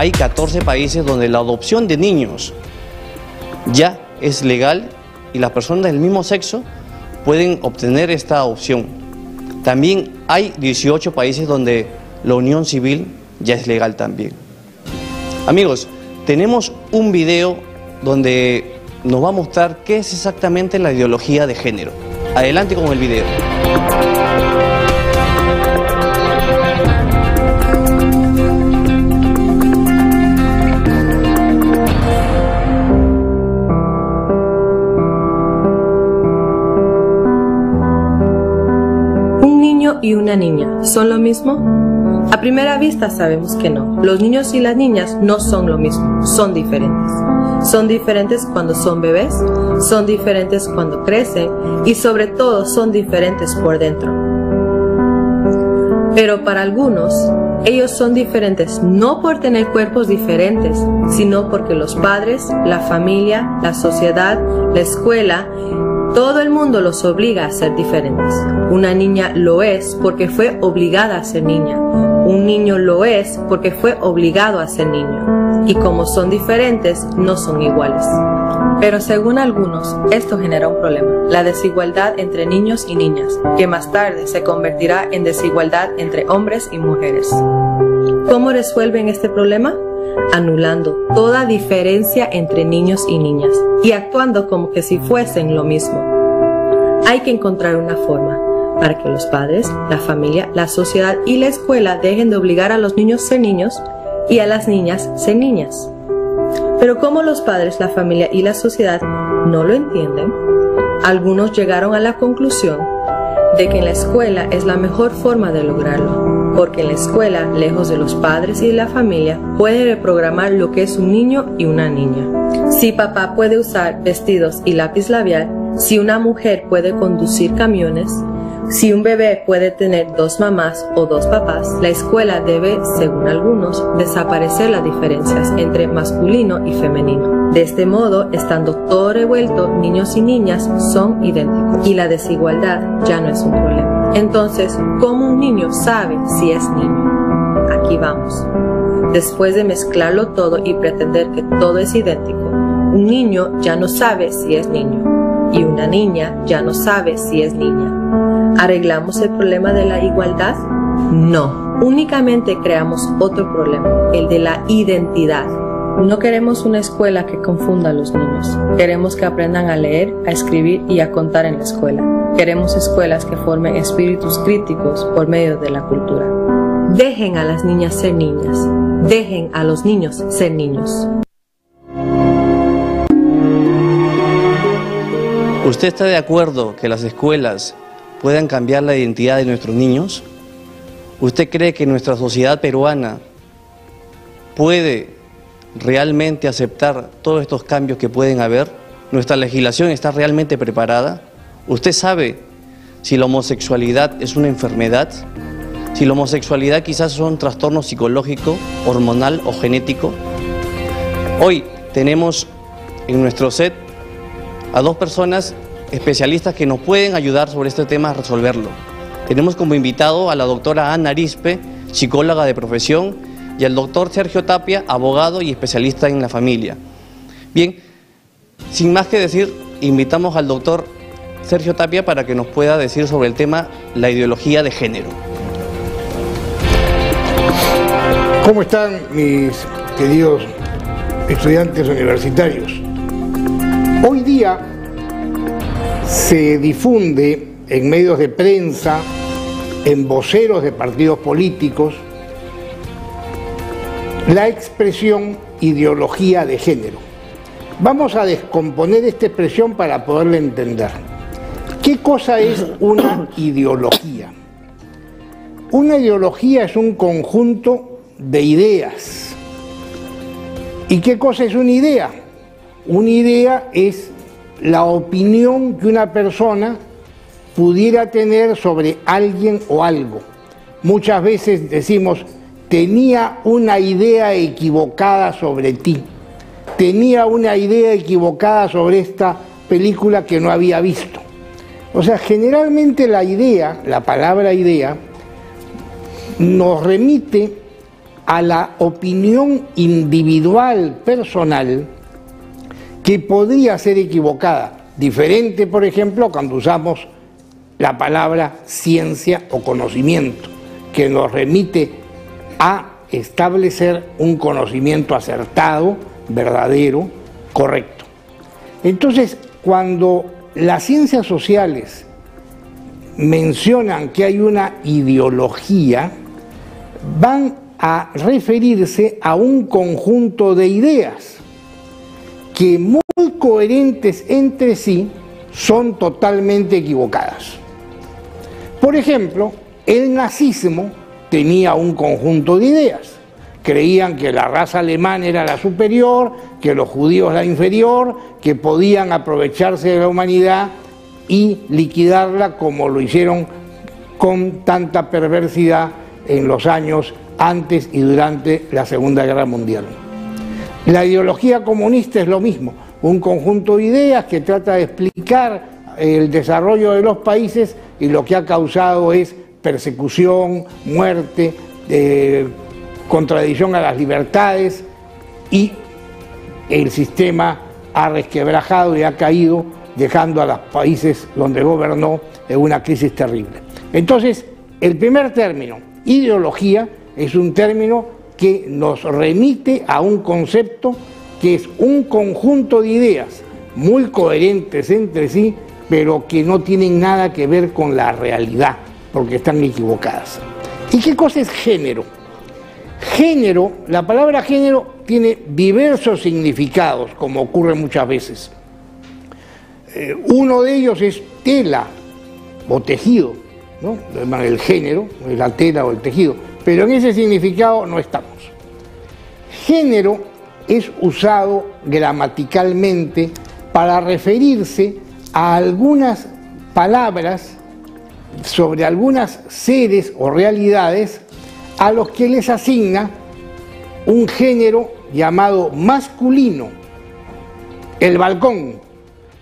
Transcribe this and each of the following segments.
hay 14 países donde la adopción de niños ya es legal y las personas del mismo sexo pueden obtener esta adopción. También hay 18 países donde la unión civil ya es legal también. Amigos, tenemos un video donde nos va a mostrar qué es exactamente la ideología de género. Adelante con el video. ¿Un niño y una niña son lo mismo? A primera vista sabemos que no. Los niños y las niñas no son lo mismo, son diferentes. Son diferentes cuando son bebés, son diferentes cuando crecen y sobre todo son diferentes por dentro. Pero para algunos, ellos son diferentes no por tener cuerpos diferentes, sino porque los padres, la familia, la sociedad, la escuela, todo el mundo los obliga a ser diferentes. Una niña lo es porque fue obligada a ser niña. Un niño lo es porque fue obligado a ser niño. Y como son diferentes, no son iguales. Pero según algunos, esto genera un problema, la desigualdad entre niños y niñas, que más tarde se convertirá en desigualdad entre hombres y mujeres. ¿Cómo resuelven este problema? Anulando toda diferencia entre niños y niñas y actuando como que si fuesen lo mismo. Hay que encontrar una forma para que los padres, la familia, la sociedad y la escuela dejen de obligar a los niños a ser niños y a las niñas a ser niñas. Pero como los padres, la familia y la sociedad no lo entienden, algunos llegaron a la conclusión de que en la escuela es la mejor forma de lograrlo, porque en la escuela, lejos de los padres y de la familia, pueden reprogramar lo que es un niño y una niña. Si papá puede usar vestidos y lápiz labial, si una mujer puede conducir camiones, si un bebé puede tener 2 mamás o 2 papás, la escuela debe, según algunos, desaparecer las diferencias entre masculino y femenino. De este modo, estando todo revuelto, niños y niñas son idénticos y la desigualdad ya no es un problema. Entonces, ¿cómo un niño sabe si es niño? Aquí vamos. Después de mezclarlo todo y pretender que todo es idéntico, un niño ya no sabe si es niño y una niña ya no sabe si es niña. ¿Arreglamos el problema de la igualdad? No, únicamente creamos otro problema, el de la identidad. No queremos una escuela que confunda a los niños. Queremos que aprendan a leer, a escribir y a contar en la escuela. Queremos escuelas que formen espíritus críticos por medio de la cultura. Dejen a las niñas ser niñas. Dejen a los niños ser niños. ¿Usted está de acuerdo que las escuelas puedan cambiar la identidad de nuestros niños? ¿Usted cree que nuestra sociedad peruana puede realmente aceptar todos estos cambios que pueden haber? ¿Nuestra legislación está realmente preparada? ¿Usted sabe si la homosexualidad es una enfermedad? ¿Si la homosexualidad quizás es un trastorno psicológico, hormonal o genético? Hoy tenemos en nuestro set a 2 personas especialistas que nos pueden ayudar sobre este tema a resolverlo. Tenemos como invitado a la doctora Ana Arispe, psicóloga de profesión, y al doctor Sergio Tapia, abogado y especialista en la familia. Bien, sin más que decir, invitamos al doctor Sergio Tapia para que nos pueda decir sobre el tema la ideología de género. ¿Cómo están mis queridos estudiantes universitarios? Hoy día se difunde en medios de prensa, en voceros de partidos políticos, la expresión ideología de género. Vamos a descomponer esta expresión para poderla entender. ¿Qué cosa es una ideología? Una ideología es un conjunto de ideas. ¿Y qué cosa es una idea? Una idea es la opinión que una persona pudiera tener sobre alguien o algo. Muchas veces decimos, tenía una idea equivocada sobre ti, tenía una idea equivocada sobre esta película que no había visto. O sea, generalmente la idea, la palabra idea, nos remite a la opinión individual, personal, que podría ser equivocada. Diferente, por ejemplo, cuando usamos la palabra ciencia o conocimiento, que nos remite a establecer un conocimiento acertado, verdadero, correcto. Entonces, cuando las ciencias sociales mencionan que hay una ideología, van a referirse a un conjunto de ideas que, muy coherentes entre sí, son totalmente equivocadas. Por ejemplo, el nazismo tenía un conjunto de ideas. Creían que la raza alemana era la superior, que los judíos la inferior, que podían aprovecharse de la humanidad y liquidarla como lo hicieron con tanta perversidad en los años antes y durante la Segunda Guerra Mundial. La ideología comunista es lo mismo, un conjunto de ideas que trata de explicar el desarrollo de los países, y lo que ha causado es persecución, muerte, contradicción a las libertades, y el sistema ha resquebrajado y ha caído, dejando a los países donde gobernó en una crisis terrible. Entonces, el primer término, ideología, es un término que nos remite a un concepto que es un conjunto de ideas muy coherentes entre sí, pero que no tienen nada que ver con la realidad, porque están equivocadas. ¿Y qué cosa es género? Género, la palabra género tiene diversos significados, como ocurre muchas veces. Uno de ellos es tela o tejido, ¿no? El género, la tela o el tejido, pero en ese significado no estamos. Género es usado gramaticalmente para referirse a algunas palabras sobre algunos seres o realidades a los que les asigna un género llamado masculino, el balcón,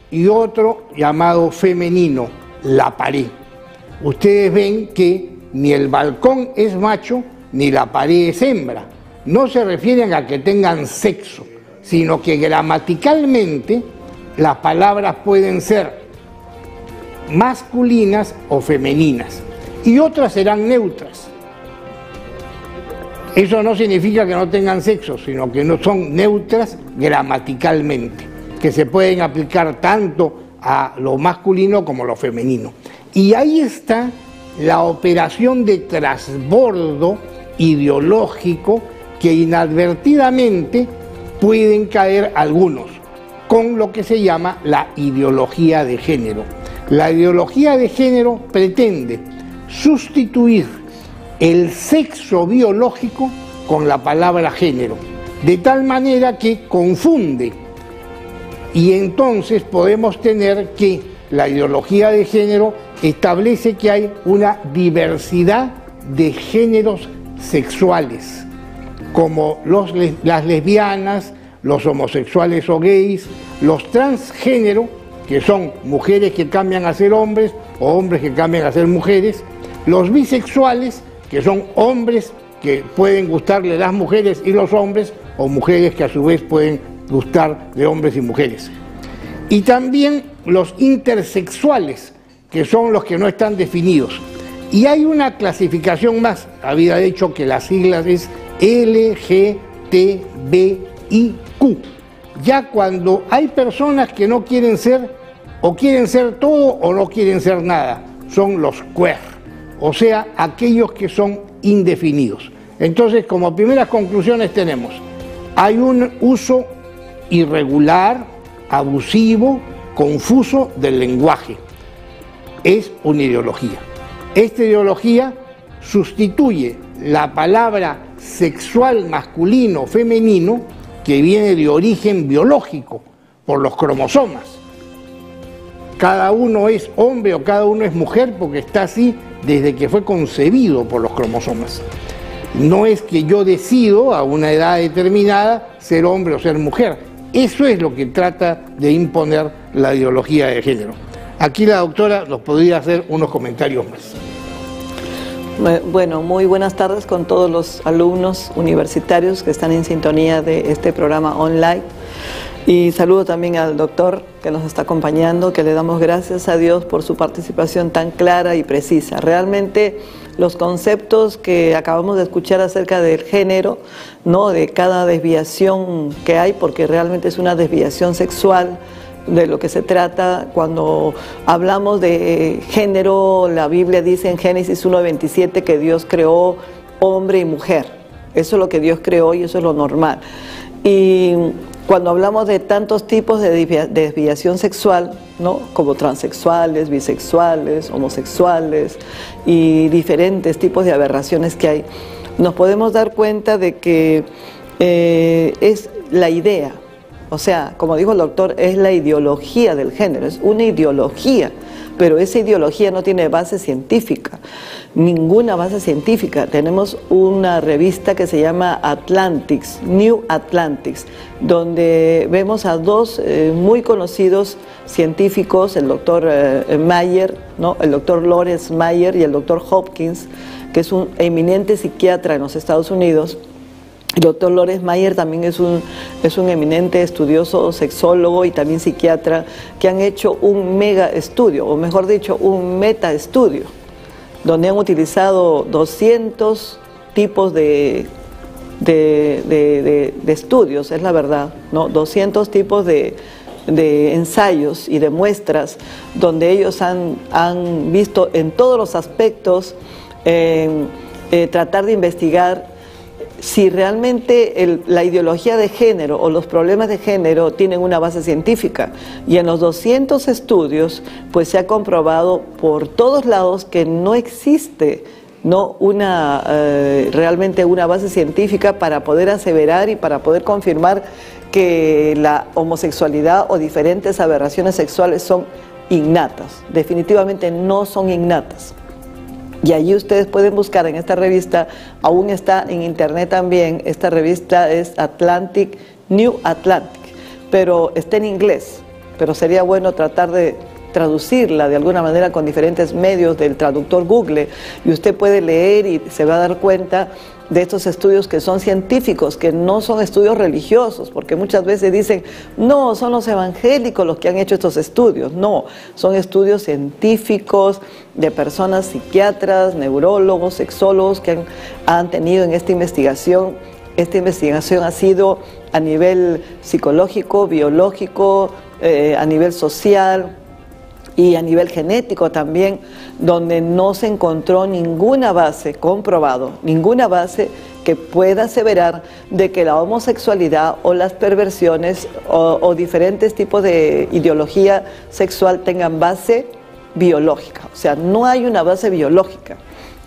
y otro llamado femenino, la pared. Ustedes ven que ni el balcón es macho ni la pared es hembra. No se refieren a que tengan sexo, sino que gramaticalmente las palabras pueden ser masculinas o femeninas, y otras serán neutras. Eso no significa que no tengan sexo, sino que no son neutras gramaticalmente, que se pueden aplicar tanto a lo masculino como a lo femenino. Y ahí está la operación de trasbordo ideológico que inadvertidamente pueden caer algunos con lo que se llama la ideología de género. La ideología de género pretende sustituir el sexo biológico con la palabra género, de tal manera que confunde, y entonces podemos tener que la ideología de género establece que hay una diversidad de géneros sexuales, como las lesbianas, los homosexuales o gays, los transgénero, que son mujeres que cambian a ser hombres o hombres que cambian a ser mujeres, los bisexuales, que son hombres que pueden gustarle las mujeres y los hombres, o mujeres que a su vez pueden gustar de hombres y mujeres. Y también los intersexuales, que son los que no están definidos. Y hay una clasificación más, había dicho que las siglas es LGTBIQ. Ya cuando hay personas que no quieren ser, o quieren ser todo o no quieren ser nada, son los queer, o sea, aquellos que son indefinidos. Entonces, como primeras conclusiones tenemos, hay un uso irregular, abusivo, confuso del lenguaje. Es una ideología. Esta ideología sustituye la palabra sexual masculino femenino, que viene de origen biológico por los cromosomas. Cada uno es hombre o cada uno es mujer porque está así desde que fue concebido por los cromosomas. No es que yo decido a una edad determinada ser hombre o ser mujer. Eso es lo que trata de imponer la ideología de género. Aquí la doctora nos podría hacer unos comentarios más. Bueno, muy buenas tardes con todos los alumnos universitarios que están en sintonía de este programa online. Y saludo también al doctor que nos está acompañando, que le damos gracias a Dios por su participación tan clara y precisa. Realmente los conceptos que acabamos de escuchar acerca del género, ¿no?, de cada desviación que hay, porque realmente es una desviación sexual de lo que se trata. Cuando hablamos de género, la Biblia dice en Génesis 1:27 que Dios creó hombre y mujer. Eso es lo que Dios creó y eso es lo normal. Y cuando hablamos de tantos tipos de desviación sexual, ¿no?, como transexuales, bisexuales, homosexuales y diferentes tipos de aberraciones que hay, nos podemos dar cuenta de que es la idea. O sea, como dijo el doctor, es la ideología del género, es una ideología, pero esa ideología no tiene base científica, ninguna base científica. Tenemos una revista que se llama Atlantics, New Atlantics, donde vemos a dos muy conocidos científicos, el doctor Mayer, ¿no?, el doctor Lawrence Mayer y el doctor Hopkins, que es un eminente psiquiatra en los Estados Unidos. El doctor Lawrence Mayer también es un eminente estudioso sexólogo y también psiquiatra, que han hecho un mega estudio, o mejor dicho, un meta estudio, donde han utilizado 200 tipos de estudios, es la verdad, ¿no? 200 tipos de ensayos y de muestras, donde ellos han visto en todos los aspectos, tratar de investigar si realmente la ideología de género o los problemas de género tienen una base científica. Y en los 200 estudios, pues se ha comprobado por todos lados que no existe, ¿no?, realmente una base científica para poder aseverar y para poder confirmar que la homosexualidad o diferentes aberraciones sexuales son innatas. Definitivamente no son innatas. Y allí ustedes pueden buscar en esta revista, aún está en internet también, esta revista es Atlantic, New Atlantic, pero está en inglés, pero sería bueno tratar de traducirla de alguna manera con diferentes medios del traductor Google, y usted puede leer y se va a dar cuenta de estos estudios que son científicos, que no son estudios religiosos, porque muchas veces dicen, no, son los evangélicos los que han hecho estos estudios. No, son estudios científicos de personas psiquiatras, neurólogos, sexólogos que han tenido en esta investigación. Esta investigación ha sido a nivel psicológico, biológico, a nivel social y a nivel genético también, donde no se encontró ninguna base, comprobado, ninguna base que pueda aseverar de que la homosexualidad o las perversiones o diferentes tipos de ideología sexual tengan base biológica. O sea, no hay una base biológica.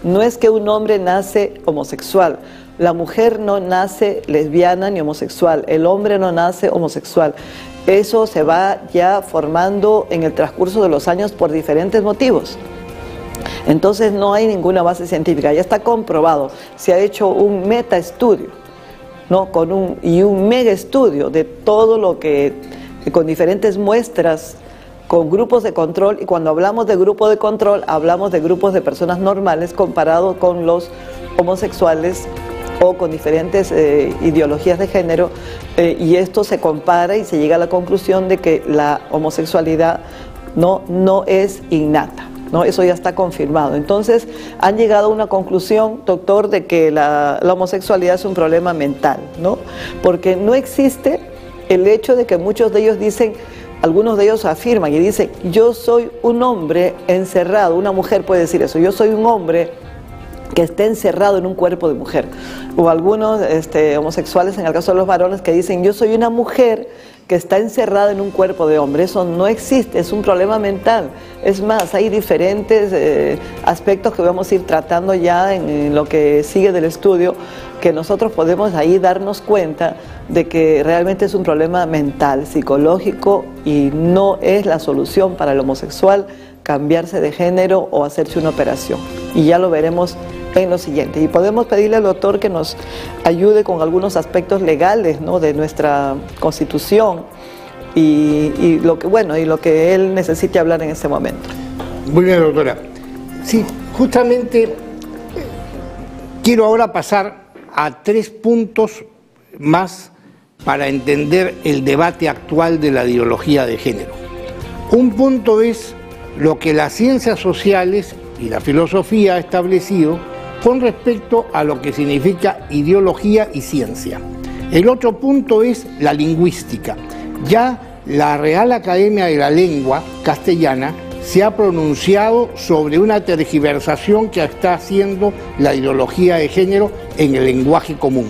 No es que un hombre nace homosexual, la mujer no nace lesbiana ni homosexual, el hombre no nace homosexual. Eso se va ya formando en el transcurso de los años por diferentes motivos. Entonces no hay ninguna base científica, ya está comprobado. Se ha hecho un metaestudio, ¿no?, y un mega estudio de todo lo que, con diferentes muestras, con grupos de control, y cuando hablamos de grupo de control, hablamos de grupos de personas normales comparado con los homosexuales o con diferentes ideologías de género, y esto se compara y se llega a la conclusión de que la homosexualidad no es innata, ¿no? Eso ya está confirmado. Entonces han llegado a una conclusión, doctor, de que la homosexualidad es un problema mental, ¿no? Porque no existe el hecho de que muchos de ellos dicen, algunos de ellos afirman y dicen, yo soy un hombre encerrado, una mujer puede decir eso, yo soy un hombre que esté encerrado en un cuerpo de mujer, o algunos homosexuales, en el caso de los varones, que dicen, yo soy una mujer que está encerrada en un cuerpo de hombre. Eso no existe, es un problema mental. Es más, hay diferentes aspectos que vamos a ir tratando ya en lo que sigue del estudio, que nosotros podemos ahí darnos cuenta de que realmente es un problema mental, psicológico, y no es la solución para el homosexual cambiarse de género o hacerse una operación. Y ya lo veremos en lo siguiente. Y podemos pedirle al doctor que nos ayude con algunos aspectos legales, ¿no?, de nuestra Constitución y lo que él necesite hablar en este momento. Muy bien, doctora. Sí, justamente Quiero ahora pasar a 3 puntos más para entender el debate actual de la ideología de género. Un punto es lo que las ciencias sociales y la filosofía ha establecido con respecto a lo que significa ideología y ciencia. El otro punto es la lingüística. Ya la Real Academia de la Lengua Castellana se ha pronunciado sobre una tergiversación que está haciendo la ideología de género en el lenguaje común.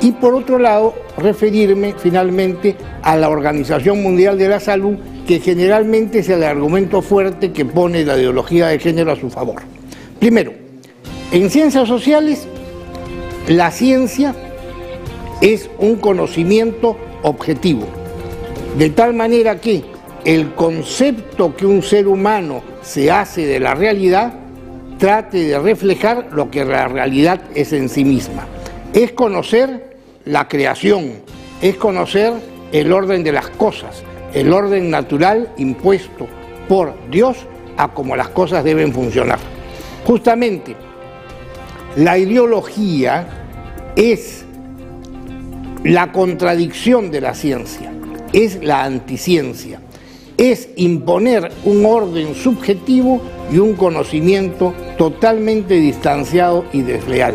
Y por otro lado, referirme finalmente a la Organización Mundial de la Salud, que generalmente es el argumento fuerte que pone la ideología de género a su favor. Primero, en ciencias sociales, la ciencia es un conocimiento objetivo, de tal manera que el concepto que un ser humano se hace de la realidad trate de reflejar lo que la realidad es en sí misma. Es conocer la creación, es conocer el orden de las cosas, el orden natural impuesto por Dios a cómo las cosas deben funcionar. Justamente, la ideología es la contradicción de la ciencia, es la anticiencia, es imponer un orden subjetivo y un conocimiento totalmente distanciado y desleal.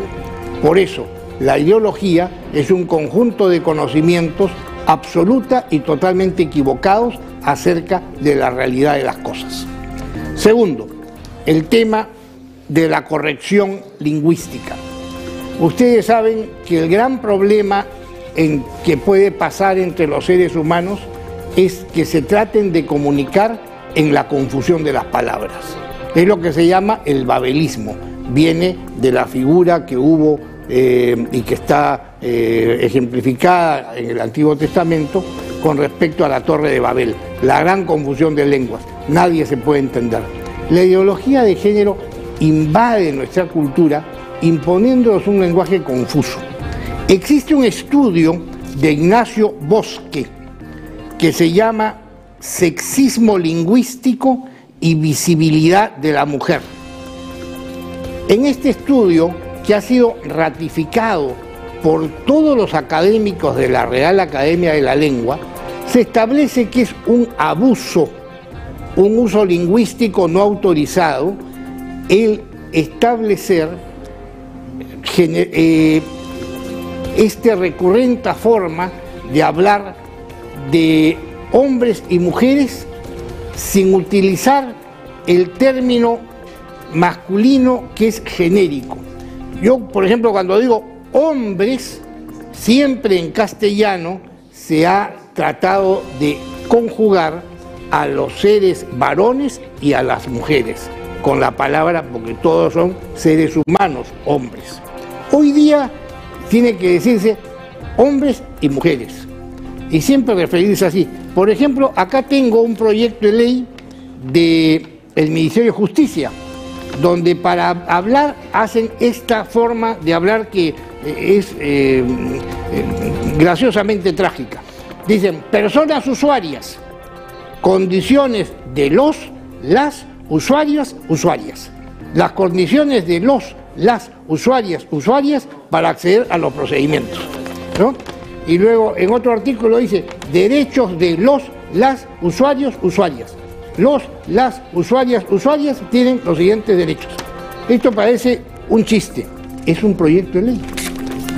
Por eso, la ideología es un conjunto de conocimientos absoluta y totalmente equivocados acerca de la realidad de las cosas. Segundo, el tema de la corrección lingüística. Ustedes saben que el gran problema que puede pasar entre los seres humanos es que se traten de comunicar en la confusión de las palabras. Es lo que se llama el babelismo. Viene de la figura que hubo y que está ejemplificada en el Antiguo Testamento con respecto a la Torre de Babel, la gran confusión de lenguas, nadie se puede entender. La ideología de género invade nuestra cultura imponiéndonos un lenguaje confuso. Existe un estudio de Ignacio Bosque que se llama Sexismo lingüístico y visibilidad de la mujer. En este estudio, que ha sido ratificado por todos los académicos de la Real Academia de la Lengua, se establece que es un abuso, un uso lingüístico no autorizado, el establecer esta recurrente forma de hablar de hombres y mujeres sin utilizar el término masculino que es genérico. Yo, por ejemplo, cuando digo hombres, siempre en castellano se ha tratado de conjugar a los seres varones y a las mujeres con la palabra, porque todos son seres humanos, hombres. Hoy día tiene que decirse hombres y mujeres, y siempre referirse así. Por ejemplo, acá tengo un proyecto de ley del Ministerio de Justicia, donde para hablar hacen esta forma de hablar que es graciosamente trágica. Dicen, personas usuarias, condiciones de las usuarias, las condiciones de las usuarias para acceder a los procedimientos, ¿no? Y luego en otro artículo dice, derechos de las usuarias. Las usuarias tienen los siguientes derechos. Esto parece un chiste, es un proyecto de ley.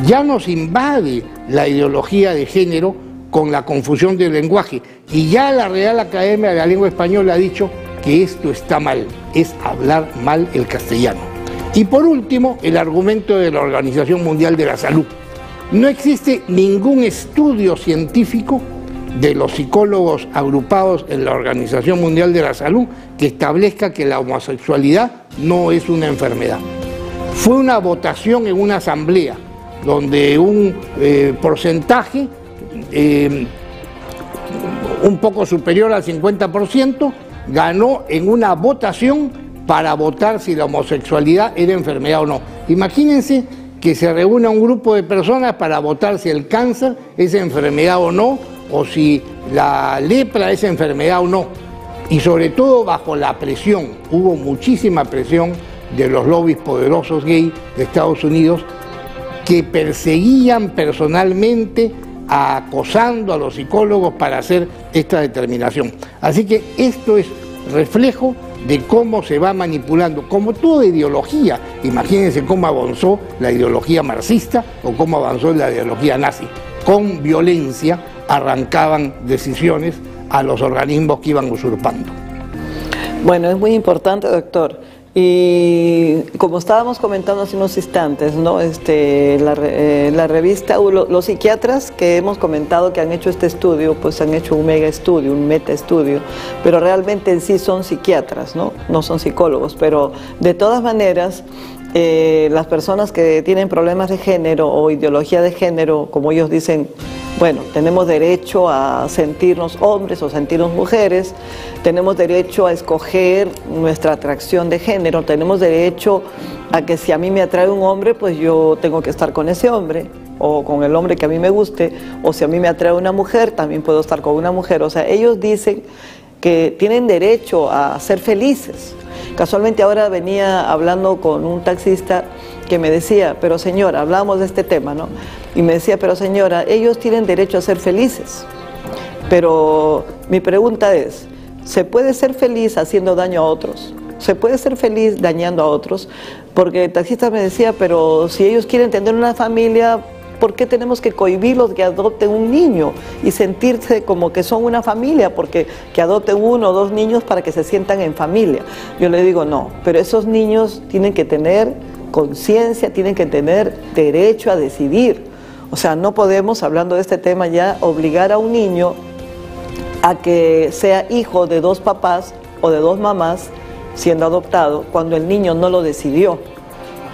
Ya nos invade la ideología de género con la confusión del lenguaje, y ya la Real Academia de la Lengua Española ha dicho que esto está mal, es hablar mal el castellano. Y por último, el argumento de la Organización Mundial de la Salud. No existe ningún estudio científico de los psicólogos agrupados en la Organización Mundial de la Salud que establezca que la homosexualidad no es una enfermedad. Fue una votación en una asamblea donde un porcentaje un poco superior al 50% ganó en una votación para votar si la homosexualidad era enfermedad o no. Imagínense que se reúna un grupo de personas para votar si el cáncer es enfermedad o no, o si la lepra es enfermedad o no. Y sobre todo bajo la presión, hubo muchísima presión de los lobbies poderosos gay de Estados Unidos que perseguían personalmente, acosando a los psicólogos para hacer esta determinación. Así que esto es reflejo de cómo se va manipulando, como toda ideología. Imagínense cómo avanzó la ideología marxista o cómo avanzó la ideología nazi. Con violencia arrancaban decisiones a los organismos que iban usurpando. Bueno, es muy importante, doctor. Y como estábamos comentando hace unos instantes, ¿no? La revista, los psiquiatras que hemos comentado que han hecho este estudio, pues han hecho un mega estudio, un meta estudio, pero realmente en sí son psiquiatras, ¿no? No son psicólogos, pero de todas maneras, las personas que tienen problemas de género o ideología de género, como ellos dicen, bueno, tenemos derecho a sentirnos hombres o sentirnos mujeres, tenemos derecho a escoger nuestra atracción de género, tenemos derecho a que si a mí me atrae un hombre, pues yo tengo que estar con ese hombre, o con el hombre que a mí me guste, o si a mí me atrae una mujer, también puedo estar con una mujer. O sea, ellos dicen que tienen derecho a ser felices. Casualmente ahora venía hablando con un taxista que me decía, pero señora, hablamos de este tema, ¿no? Y me decía, pero señora, ellos tienen derecho a ser felices. Pero mi pregunta es, ¿se puede ser feliz haciendo daño a otros? ¿Se puede ser feliz dañando a otros? Porque el taxista me decía, pero si ellos quieren tener una familia, ¿por qué tenemos que cohibirlos de que adopten un niño y sentirse como que son una familia? Porque que adopten 1 o 2 niños para que se sientan en familia. Yo le digo, no, pero esos niños tienen que tener conciencia, tienen que tener derecho a decidir. O sea, no podemos, hablando de este tema ya, obligar a un niño a que sea hijo de 2 papás o de 2 mamás siendo adoptado cuando el niño no lo decidió.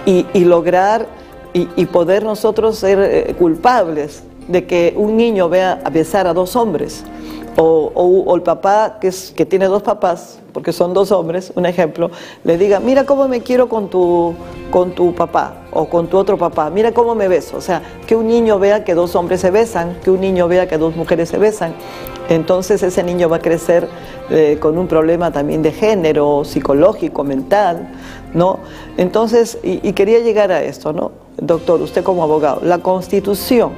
Y lograr y poder nosotros ser culpables de que un niño vea a besar a 2 hombres o el papá que tiene 2 papás, porque son 2 hombres, un ejemplo, le diga, mira cómo me quiero con tu papá o con tu otro papá, mira cómo me beso. O sea, que un niño vea que 2 hombres se besan, que un niño vea que 2 mujeres se besan, entonces ese niño va a crecer con un problema también de género, psicológico, mental, ¿no? Entonces, y quería llegar a esto, ¿no? Doctor, usted como abogado, la Constitución,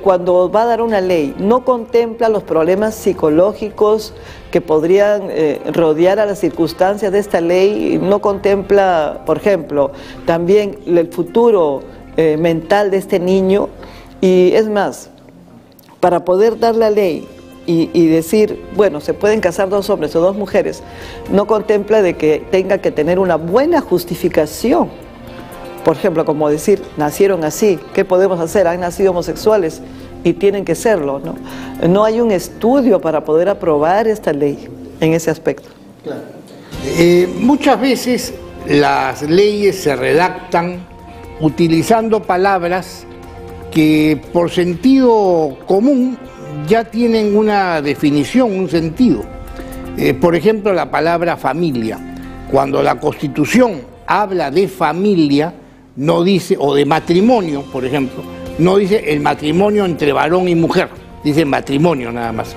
cuando va a dar una ley, no contempla los problemas psicológicos que podrían rodear a las circunstancias de esta ley, no contempla, por ejemplo, también el futuro mental de este niño. Y es más, para poder dar la ley y decir, bueno, se pueden casar 2 hombres o 2 mujeres, no contempla de que tenga que tener una buena justificación. Por ejemplo, como decir, nacieron así, ¿qué podemos hacer? Han nacido homosexuales y tienen que serlo, ¿no? No hay un estudio para poder aprobar esta ley en ese aspecto. Claro. Muchas veces las leyes se redactan utilizando palabras que por sentido común ya tienen una definición, un sentido. Por ejemplo, la palabra familia. Cuando la Constitución habla de familia, no dice, o de matrimonio, por ejemplo, no dice el matrimonio entre varón y mujer, dice matrimonio nada más.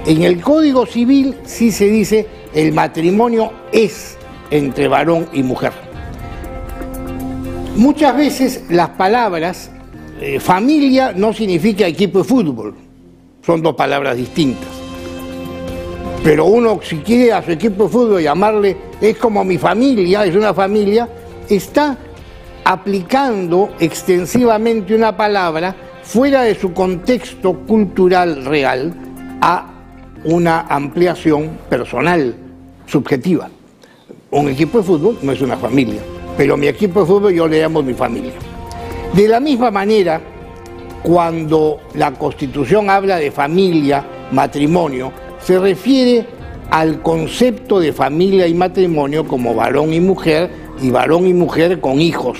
En el Código Civil sí se dice el matrimonio es entre varón y mujer. Muchas veces las palabras familia no significa equipo de fútbol, son 2 palabras distintas. Pero uno, si quiere a su equipo de fútbol llamarle, es como mi familia, es una familia, está aplicando extensivamente una palabra fuera de su contexto cultural real a una ampliación personal, subjetiva. Un equipo de fútbol no es una familia, pero mi equipo de fútbol yo le llamo mi familia. De la misma manera, cuando la Constitución habla de familia, matrimonio, se refiere al concepto de familia y matrimonio como varón y mujer con hijos.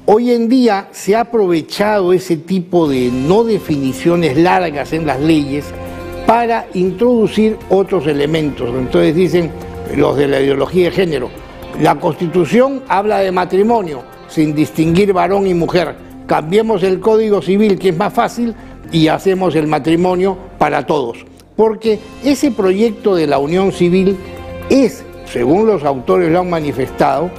Hoy en día se ha aprovechado ese tipo de no definiciones largas en las leyes para introducir otros elementos. Entonces dicen los de la ideología de género, la Constitución habla de matrimonio sin distinguir varón y mujer, cambiemos el Código Civil que es más fácil y hacemos el matrimonio para todos. Porque ese proyecto de la unión civil es, según los autores lo han manifestado,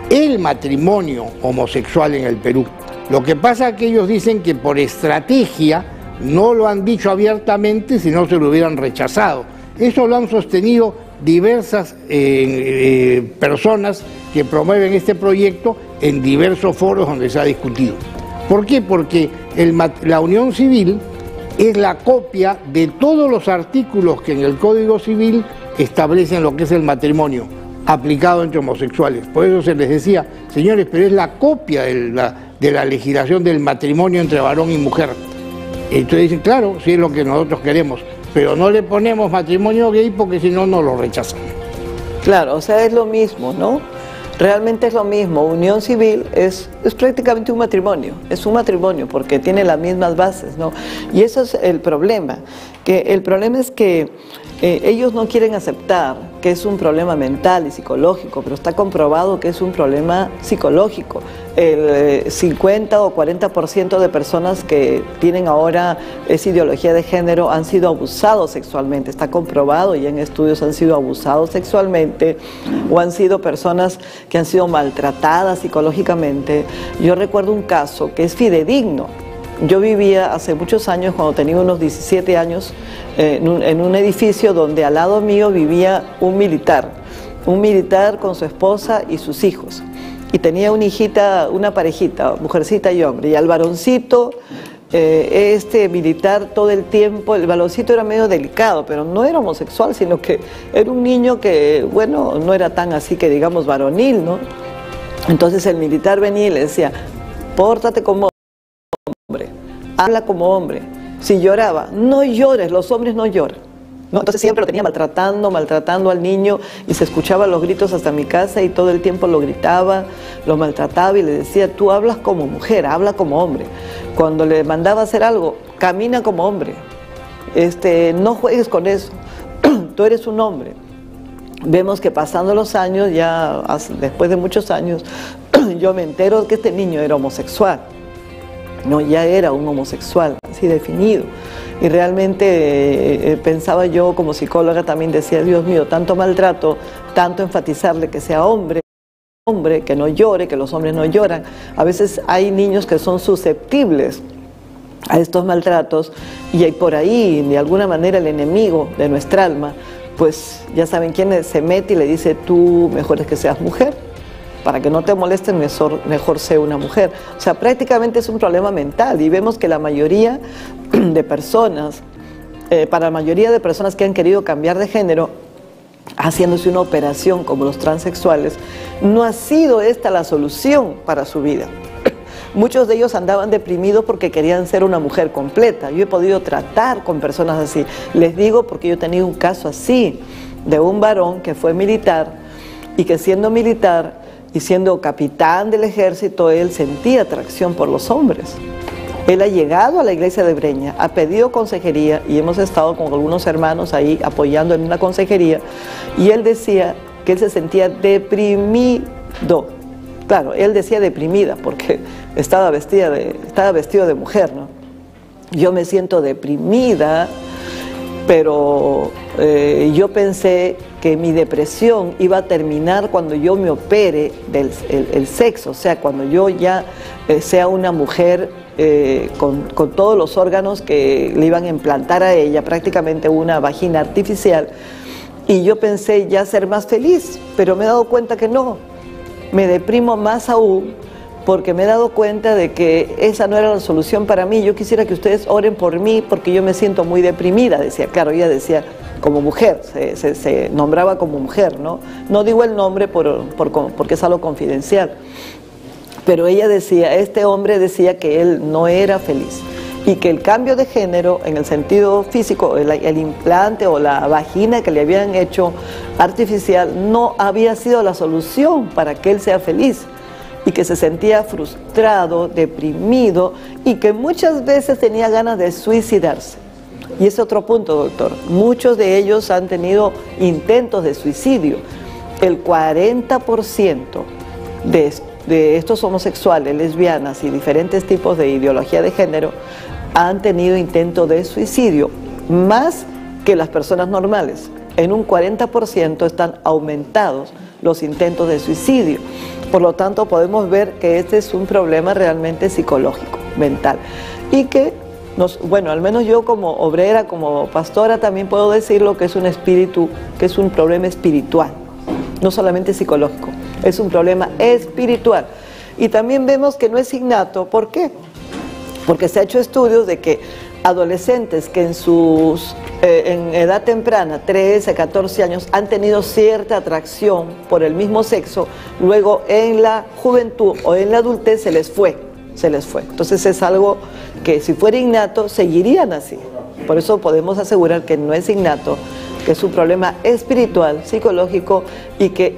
el matrimonio homosexual en el Perú. Lo que pasa es que ellos dicen que por estrategia no lo han dicho abiertamente, si no se lo hubieran rechazado. Eso lo han sostenido diversas personas que promueven este proyecto en diversos foros donde se ha discutido. ¿Por qué? Porque la unión civil es la copia de todos los artículos que en el Código Civil establecen lo que es el matrimonio aplicado entre homosexuales. Por eso se les decía, señores, pero es la copia de la legislación del matrimonio entre varón y mujer. Entonces dicen, claro, sí es lo que nosotros queremos, pero no le ponemos matrimonio gay porque si no, no lo rechazan. Claro, o sea, es lo mismo, ¿no? Realmente es lo mismo. Unión civil es prácticamente un matrimonio porque tiene las mismas bases, ¿no? Y eso es el problema, es que ellos no quieren aceptar que es un problema mental y psicológico, pero está comprobado que es un problema psicológico. El 50 o 40% de personas que tienen ahora esa ideología de género han sido abusados sexualmente, está comprobado y en estudios han sido abusados sexualmente o han sido personas que han sido maltratadas psicológicamente. Yo recuerdo un caso que es fidedigno. Yo vivía hace muchos años, cuando tenía unos 17 años, en un edificio donde al lado mío vivía un militar con su esposa y sus hijos. Y tenía una hijita, una parejita, mujercita y hombre. Y al varoncito, este militar todo el tiempo, el varoncito era medio delicado, pero no era homosexual, sino que era un niño que, bueno, no era tan así que digamos varonil, ¿no? Entonces el militar venía y le decía, pórtate como hombre, habla como hombre. Si lloraba, no llores, los hombres no lloran, ¿no? Entonces siempre lo tenía maltratando al niño y se escuchaban los gritos hasta mi casa y todo el tiempo lo gritaba, lo maltrataba y le decía, tú hablas como mujer, habla como hombre. Cuando le mandaba hacer algo, camina como hombre, no juegues con eso, tú eres un hombre. Vemos que pasando los años, ya después de muchos años, yo me entero que este niño era homosexual. No, ya era un homosexual, así definido. Y realmente pensaba yo como psicóloga, también decía, Dios mío, tanto maltrato, tanto enfatizarle que sea hombre, que no llore, que los hombres no lloran. A veces hay niños que son susceptibles a estos maltratos y hay por ahí, de alguna manera, el enemigo de nuestra alma, pues ya saben quién se mete y le dice, tú mejor es que seas mujer. Para que no te molesten, mejor sé una mujer. O sea, prácticamente es un problema mental y vemos que la mayoría de personas, para la mayoría de personas que han querido cambiar de género, haciéndose una operación como los transexuales, no ha sido esta la solución para su vida. Muchos de ellos andaban deprimidos porque querían ser una mujer completa. Yo he podido tratar con personas así. Les digo porque yo he tenido un caso así, de un varón que fue militar y que siendo militar y siendo capitán del ejército, él sentía atracción por los hombres. Él ha llegado a la iglesia de Breña, ha pedido consejería y hemos estado con algunos hermanos ahí apoyando en una consejería y él decía que él se sentía deprimido. Claro, él decía deprimida porque estaba vestido de mujer, ¿no? Yo me siento deprimida, pero yo pensé que mi depresión iba a terminar cuando yo me opere el sexo, o sea, cuando yo ya sea una mujer con todos los órganos que le iban a implantar a ella, prácticamente una vagina artificial, y yo pensé ya ser más feliz, pero me he dado cuenta que no, me deprimo más aún, porque me he dado cuenta de que esa no era la solución para mí. Yo quisiera que ustedes oren por mí porque yo me siento muy deprimida, decía. Claro, ella decía como mujer, se nombraba como mujer, ¿no? No digo el nombre porque es algo confidencial, pero ella decía, este hombre decía que él no era feliz y que el cambio de género en el sentido físico, el implante o la vagina que le habían hecho artificial no había sido la solución para que él sea feliz, y que se sentía frustrado, deprimido y que muchas veces tenía ganas de suicidarse. Y ese otro punto, doctor, muchos de ellos han tenido intentos de suicidio. El 40% de estos homosexuales, lesbianas y diferentes tipos de ideología de género han tenido intento de suicidio, más que las personas normales. en un 40% están aumentados los intentos de suicidio. Por lo tanto, podemos ver que este es un problema realmente psicológico, mental, y que bueno, al menos yo como obrera, como pastora, también puedo decirlo que es un espíritu, que es un problema espiritual, no solamente psicológico, es un problema espiritual. Y también vemos que no es innato. ¿Por qué? Porque se ha hecho estudios de que adolescentes que en edad temprana, 13, 14 años, han tenido cierta atracción por el mismo sexo, luego en la juventud o en la adultez se les fue. Entonces es algo que si fuera innato, seguirían así. Por eso podemos asegurar que no es innato, que es un problema espiritual, psicológico, y que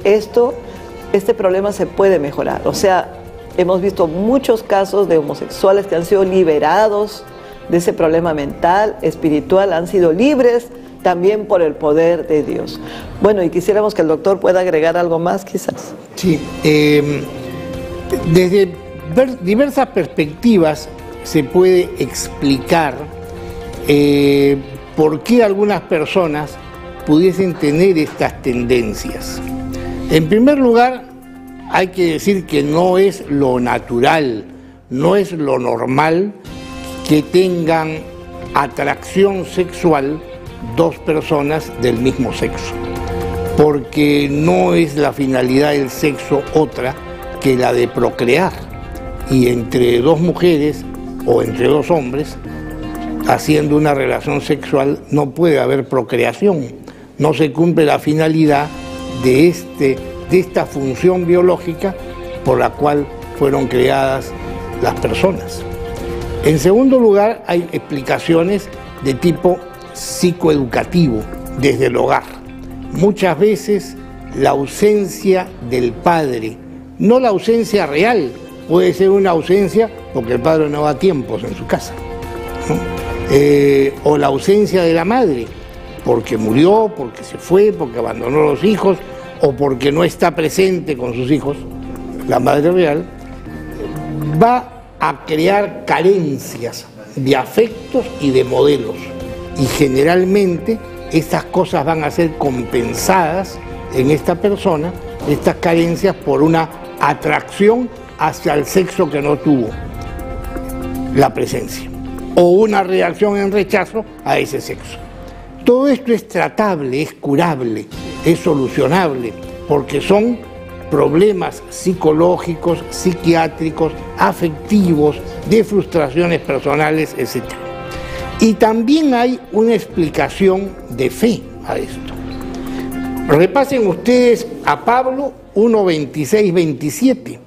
este problema se puede mejorar. O sea, hemos visto muchos casos de homosexuales que han sido liberados de ese problema mental, espiritual, han sido libres también por el poder de Dios. Bueno, y quisiéramos que el doctor pueda agregar algo más, quizás. Sí, desde diversas perspectivas se puede explicar por qué algunas personas pudiesen tener estas tendencias. En primer lugar, hay que decir que no es lo natural, no es lo normal que tengan atracción sexual dos personas del mismo sexo, porque no es la finalidad del sexo otra que la de procrear. Y entre dos mujeres o entre dos hombres, haciendo una relación sexual, no puede haber procreación. No se cumple la finalidad de esta función biológica por la cual fueron creadas las personas. En segundo lugar, hay explicaciones de tipo psicoeducativo, desde el hogar. Muchas veces la ausencia del padre, no la ausencia real, puede ser una ausencia porque el padre no da tiempos en su casa, ¿no? O la ausencia de la madre, porque murió, porque se fue, porque abandonó a los hijos, o porque no está presente con sus hijos, la madre real, va a crear carencias de afectos y de modelos. Y generalmente estas cosas van a ser compensadas en esta persona, estas carencias, por una atracción hacia el sexo que no tuvo la presencia, o una reacción en rechazo a ese sexo. Todo esto es tratable, es curable, es solucionable, porque son problemas psicológicos, psiquiátricos, afectivos, de frustraciones personales, etc. Y también hay una explicación de fe a esto. Repasen ustedes a Pablo 1:26-27,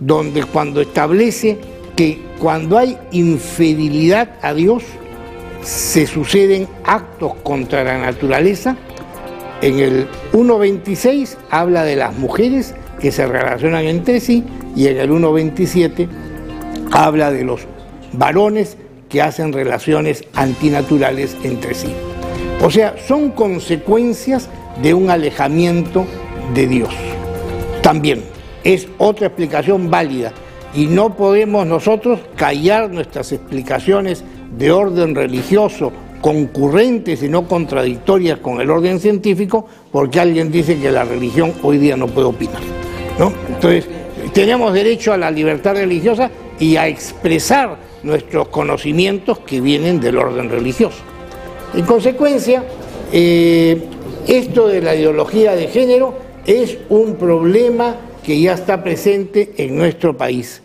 donde cuando establece que cuando hay infidelidad a Dios, se suceden actos contra la naturaleza. En el 1:26 habla de las mujeres que se relacionan entre sí, y en el 1:27 habla de los varones que hacen relaciones antinaturales entre sí. O sea, son consecuencias de un alejamiento de Dios. También es otra explicación válida, y no podemos nosotros callar nuestras explicaciones de orden religioso, concurrentes y no contradictorias con el orden científico, porque alguien dice que la religión hoy día no puede opinar, ¿no? Entonces, tenemos derecho a la libertad religiosa y a expresar nuestros conocimientos que vienen del orden religioso. En consecuencia, esto de la ideología de género es un problema que ya está presente en nuestro país.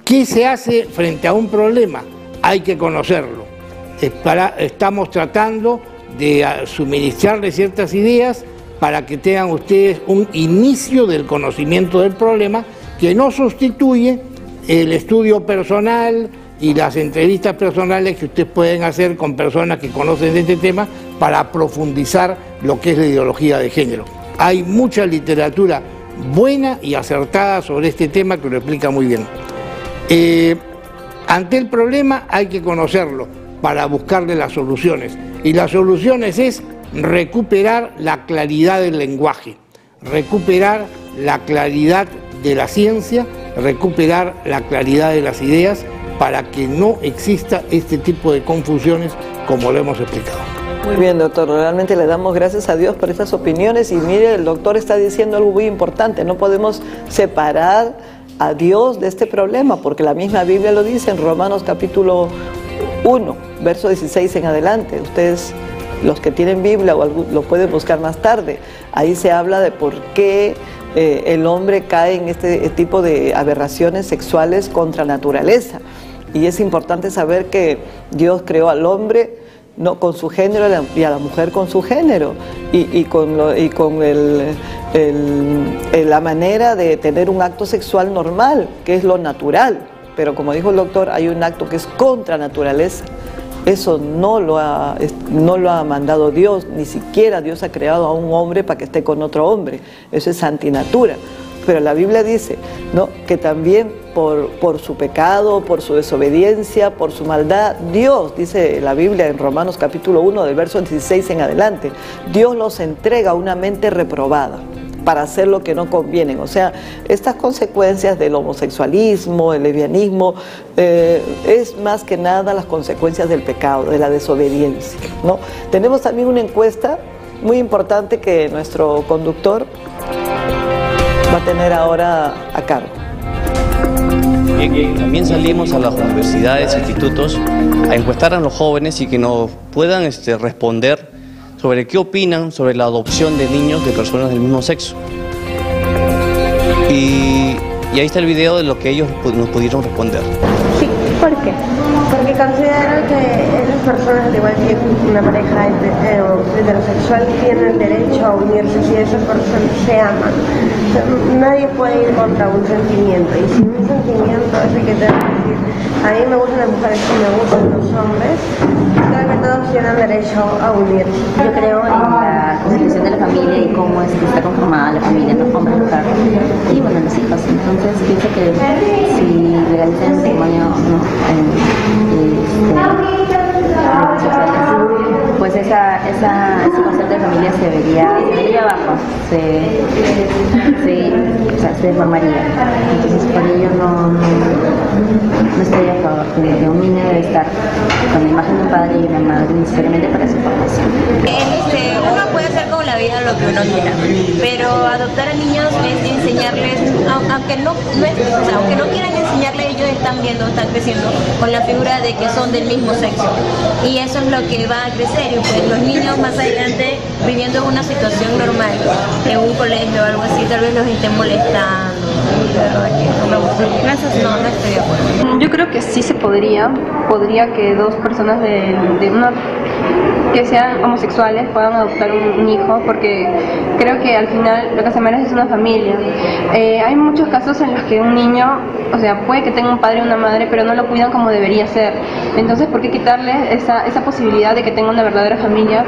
¿Qué se hace frente a un problema? Hay que conocerlo. Estamos tratando de suministrarles ciertas ideas para que tengan ustedes un inicio del conocimiento del problema, que no sustituye el estudio personal y las entrevistas personales que ustedes pueden hacer con personas que conocen de este tema para profundizar lo que es la ideología de género. Hay mucha literatura buena y acertada sobre este tema que lo explica muy bien. Ante el problema hay que conocerlo para buscarle las soluciones, y las soluciones es recuperar la claridad del lenguaje, recuperar la claridad de la ciencia, recuperar la claridad de las ideas, para que no exista este tipo de confusiones como lo hemos explicado. Muy bien, doctor, realmente le damos gracias a Dios por estas opiniones y mire, el doctor está diciendo algo muy importante, no podemos separar a Dios de este problema, porque la misma Biblia lo dice en Romanos capítulo 1, verso 16 en adelante. Ustedes, los que tienen Biblia, o lo pueden buscar más tarde, ahí se habla de por qué el hombre cae en este tipo de aberraciones sexuales contra naturaleza. Y es importante saber que Dios creó al hombre no con su género y a la mujer con su género y con la manera de tener un acto sexual normal, que es lo natural. Pero como dijo el doctor, hay un acto que es contra naturaleza. Eso no lo ha mandado Dios, ni siquiera Dios ha creado a un hombre para que esté con otro hombre. Eso es antinatura. Pero la Biblia dice, ¿no?, que también por su pecado, por su desobediencia, por su maldad, Dios, dice la Biblia en Romanos capítulo 1, del verso 16 en adelante, Dios los entrega a una mente reprobada para hacer lo que no convienen. O sea, estas consecuencias del homosexualismo, el lesbianismo, es más que nada las consecuencias del pecado, de la desobediencia, ¿no? Tenemos también una encuesta muy importante que nuestro conductor va a tener ahora a cargo. Bien, también salimos a las universidades, institutos, a encuestar a los jóvenes y que nos puedan responder sobre qué opinan sobre la adopción de niños de personas del mismo sexo. Y ahí está el video de lo que ellos nos pudieron responder. Sí, ¿por qué? Porque considero que esas personas, al igual que una pareja heterosexual, tienen derecho a unirse si esas personas se aman. Nadie puede ir contra un sentimiento, y si un sentimiento es el que te va a decir, a mí me gustan las mujeres y me gustan los hombres, creo que todos tienen derecho a unirse. Yo creo en la constitución de la familia y cómo es que está conformada la familia, ¿no? Hombre, mujer y bueno, los hijos. Entonces pienso que si legalizan el matrimonio, ¿no?, pues ese concepto de familia se vería abajo, se deformaría. Entonces por ello no estoy a favor de que un niño debe estar con la imagen de un padre y una madre necesariamente para su formación. Uno puede hacer con la vida lo que uno quiera, pero adoptar a niños es enseñarles, aunque no quieran enseñarles, ellos están creciendo con la figura de que son del mismo sexo, y eso es lo que va a crecer. Y pues los niños más adelante, viviendo en una situación normal, en un colegio o algo así, tal vez los estén molestando. La verdad que no me gusta. No estoy de acuerdo. Yo creo que sí se podría que dos personas que sean homosexuales puedan adoptar un hijo, porque creo que al final lo que se merece es una familia. Hay muchos casos en los que un niño, o sea, puede que tenga un padre y una madre, pero no lo cuidan como debería ser. Entonces, ¿por qué quitarle esa posibilidad de que tenga una verdadera familia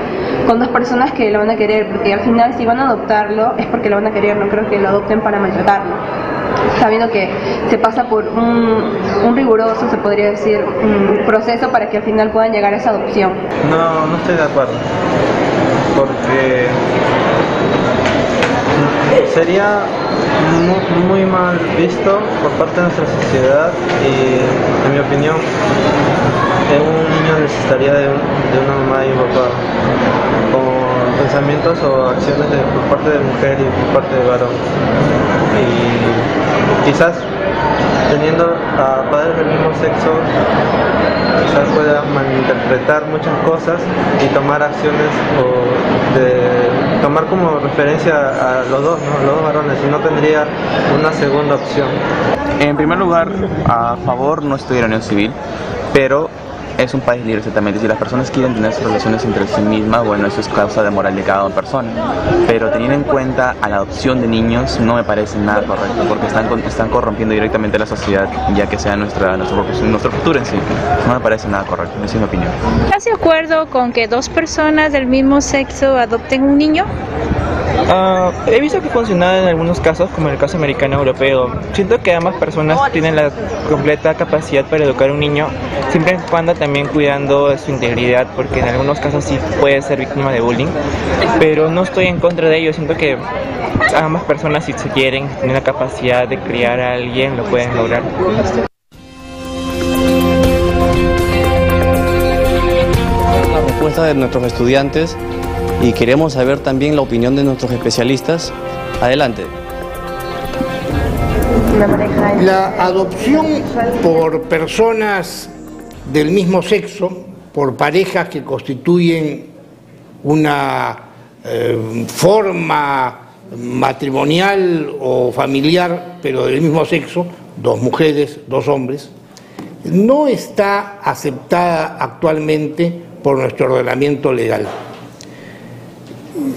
con dos personas que lo van a querer? Porque al final, si van a adoptarlo, es porque lo van a querer, no creo que lo adopten para maltratarlo. Sabiendo que se pasa por un riguroso, se podría decir, un proceso para que al final puedan llegar a esa adopción. No estoy de acuerdo, porque sería muy mal visto por parte de nuestra sociedad, y en mi opinión un niño necesitaría de una mamá y un papá con pensamientos o acciones por parte de mujer y por parte de varón, y quizás teniendo a padres del mismo sexo quizás pueda malinterpretar muchas cosas y tomar acciones o tomar como referencia a los dos varones, y no tendría una segunda opción. En primer lugar, a favor no estoy de la unión civil, pero es un país libre exactamente. Si las personas quieren tener sus relaciones entre sí mismas, bueno, eso es causa de moral de cada persona. Pero teniendo en cuenta a la adopción de niños, no me parece nada correcto, porque están corrompiendo directamente la sociedad, ya que sea nuestro futuro en sí. No me parece nada correcto, esa es mi opinión. ¿Estás de acuerdo con que dos personas del mismo sexo adopten un niño? He visto que funciona en algunos casos, como en el caso americano-europeo. Siento que ambas personas tienen la completa capacidad para educar a un niño, siempre y cuando también cuidando su integridad, porque en algunos casos sí puede ser víctima de bullying, pero no estoy en contra de ello. Siento que ambas personas, si se quieren, tienen la capacidad de criar a alguien, lo pueden lograr. respuesta de nuestros estudiantes y queremos saber también la opinión de nuestros especialistas. Adelante. La adopción por personas del mismo sexo, por parejas que constituyen una forma matrimonial o familiar, pero del mismo sexo, dos mujeres, dos hombres, no está aceptada actualmente por nuestro ordenamiento legal.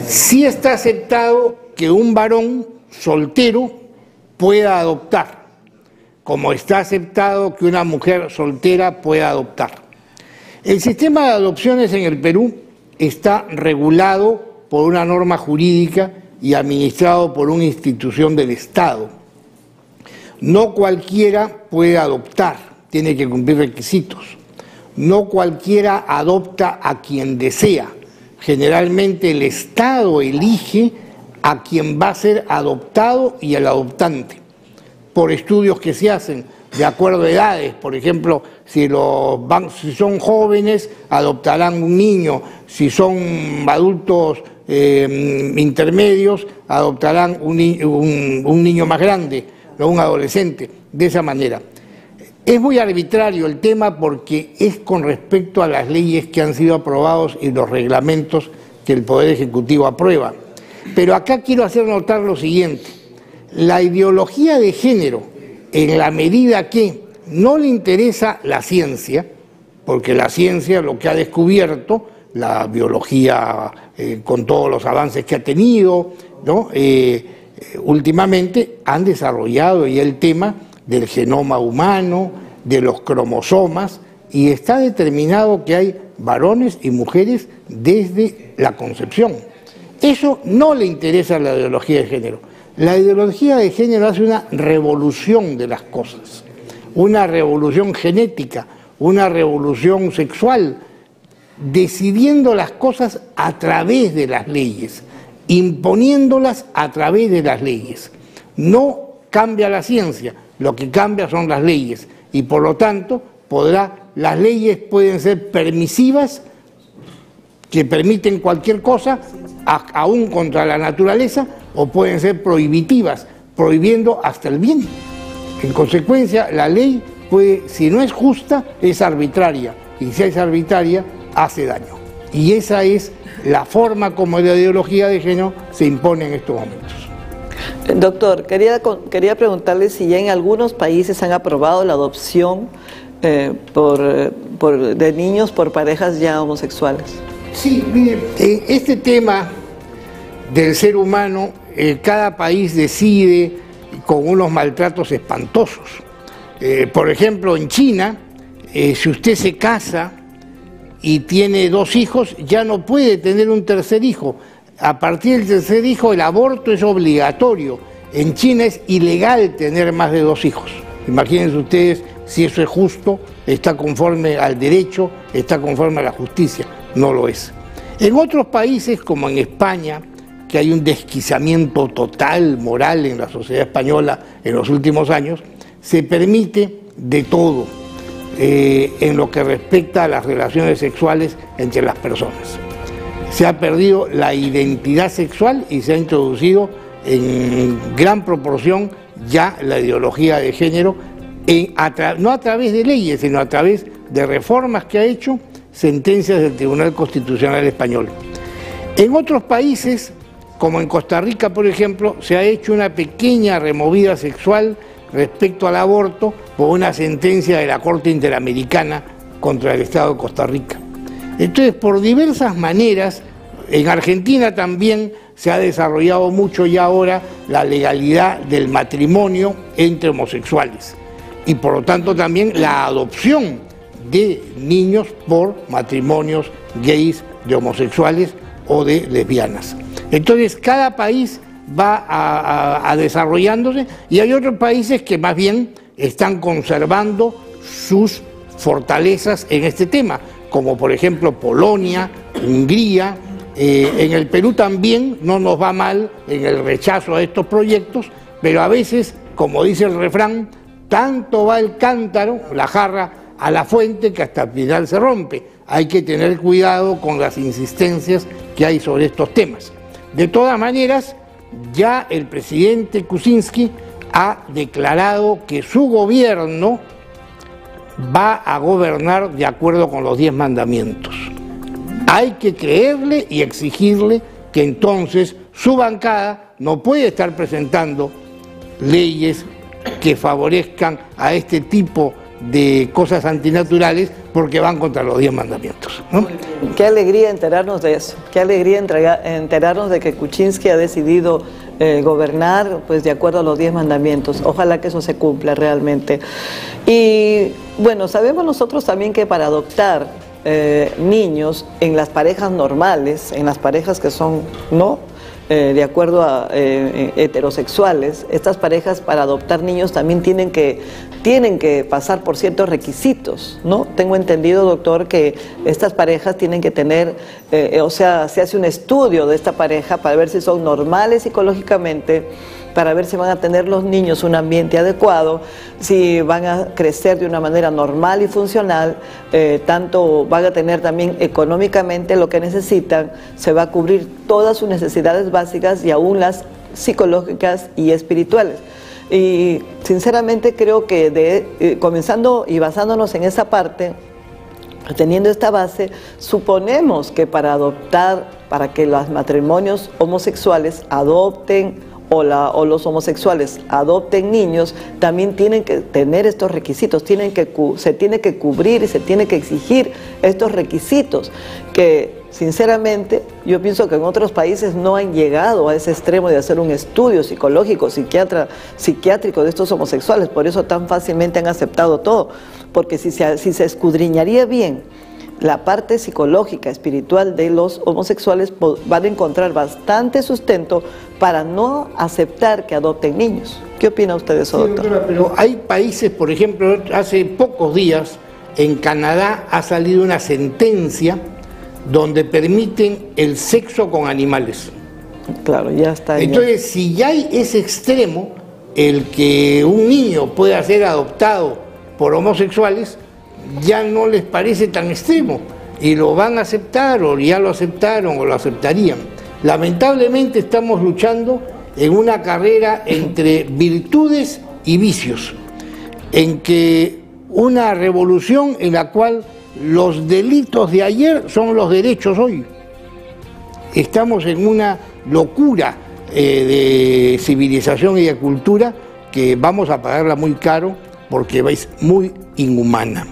Sí está aceptado que un varón soltero pueda adoptar, como está aceptado que una mujer soltera pueda adoptar. El sistema de adopciones en el Perú está regulado por una norma jurídica y administrado por una institución del Estado. No cualquiera puede adoptar, tiene que cumplir requisitos. No cualquiera adopta a quien desea. Generalmente el Estado elige a quien va a ser adoptado y al adoptante, por estudios que se hacen de acuerdo a edades. Por ejemplo, si son jóvenes, adoptarán un niño; si son adultos intermedios, adoptarán un niño más grande, no un adolescente, de esa manera. Es muy arbitrario el tema porque es con respecto a las leyes que han sido aprobados y los reglamentos que el Poder Ejecutivo aprueba. Pero acá quiero hacer notar lo siguiente: la ideología de género, en la medida que no le interesa la ciencia, porque la ciencia lo que ha descubierto, la biología con todos los avances que ha tenido, ¿no? Últimamente han desarrollado ya el tema del genoma humano, de los cromosomas, y está determinado que hay varones y mujeres desde la concepción. Eso no le interesa a la ideología de género. La ideología de género hace una revolución de las cosas, una revolución genética, una revolución sexual, decidiendo las cosas a través de las leyes, imponiéndolas a través de las leyes. No cambia la ciencia, lo que cambia son las leyes, y por lo tanto las leyes pueden ser permisivas, que permiten cualquier cosa, aún contra la naturaleza, o pueden ser prohibitivas, prohibiendo hasta el bien. En consecuencia, la ley puede, si no es justa, es arbitraria, y si es arbitraria, hace daño. Y esa es la forma como la ideología de género se impone en estos momentos. Doctor, quería preguntarle si ya en algunos países han aprobado la adopción de niños por parejas ya homosexuales. Sí, mire, este tema del ser humano, cada país decide con unos maltratos espantosos. Por ejemplo, en China, si usted se casa y tiene dos hijos, ya no puede tener un tercer hijo. A partir del tercer hijo, el aborto es obligatorio. En China es ilegal tener más de dos hijos. Imagínense ustedes si eso es justo, está conforme al derecho, está conforme a la justicia. No lo es. En otros países, como en España, que hay un desquiciamiento total moral en la sociedad española en los últimos años, se permite de todo en lo que respecta a las relaciones sexuales entre las personas. Se ha perdido la identidad sexual y se ha introducido en gran proporción ya la ideología de género, no a través de leyes, sino a través de reformas que ha hecho, sentencias del Tribunal Constitucional Español. En otros países, como en Costa Rica, por ejemplo, se ha hecho una pequeña removida sexual respecto al aborto por una sentencia de la Corte Interamericana contra el Estado de Costa Rica. Entonces, por diversas maneras, en Argentina también se ha desarrollado mucho ya ahora la legalidad del matrimonio entre homosexuales y por lo tanto también la adopción de niños por matrimonios gays, de homosexuales o de lesbianas. Entonces cada país va a desarrollándose y hay otros países que más bien están conservando sus fortalezas en este tema, como por ejemplo Polonia, Hungría. En el Perú también no nos va mal en el rechazo a estos proyectos, pero a veces, como dice el refrán, tanto va el cántaro, la jarra, a la fuente que hasta el final se rompe. hay que tener cuidado con las insistencias que hay sobre estos temas. De todas maneras, ya el presidente Kuczynski ha declarado que su gobierno va a gobernar de acuerdo con los 10 mandamientos. Hay que creerle y exigirle que entonces su bancada no puede estar presentando leyes que favorezcan a este tipo de cosas antinaturales porque van contra los 10 mandamientos, ¿no? Qué alegría enterarnos de eso, qué alegría enterarnos de que Kuczynski ha decidido gobernar pues de acuerdo a los 10 mandamientos. Ojalá que eso se cumpla realmente. Y bueno, sabemos nosotros también que para adoptar niños en las parejas normales, en las parejas que son de acuerdo a heterosexuales, estas parejas para adoptar niños también tienen que pasar por ciertos requisitos, ¿no? Tengo entendido, doctor, que estas parejas tienen que tener, o sea, se hace un estudio de esta pareja para ver si son normales psicológicamente, para ver si van a tener los niños un ambiente adecuado, si van a crecer de una manera normal y funcional, tanto van a tener también económicamente lo que necesitan, se va a cubrir todas sus necesidades básicas y aún las psicológicas y espirituales. Y sinceramente creo que comenzando y basándonos en esa parte, teniendo esta base, suponemos que para adoptar, para que los matrimonios homosexuales adopten o los homosexuales adopten niños, también tienen que tener estos requisitos, se tiene que cubrir y se tiene que exigir estos requisitos que sinceramente yo pienso que en otros países no han llegado a ese extremo de hacer un estudio psicológico, psiquiátrico de estos homosexuales, por eso tan fácilmente han aceptado todo, porque si se escudriñaría bien la parte psicológica, espiritual de los homosexuales, van a encontrar bastante sustento para no aceptar que adopten niños. ¿Qué opina usted de eso, doctor? Doctora, pero hay países, por ejemplo, hace pocos días en Canadá ha salido una sentencia donde permiten el sexo con animales. Claro, ya está. Entonces, si ya hay ese extremo, el que un niño pueda ser adoptado por homosexuales, ya no les parece tan extremo y lo van a aceptar, o ya lo aceptaron o lo aceptarían. Lamentablemente estamos luchando en una carrera entre virtudes y vicios, en que una revolución en la cual los delitos de ayer son los derechos hoy. Estamos en una locura de civilización y de cultura que vamos a pagarla muy caro porque es muy inhumana.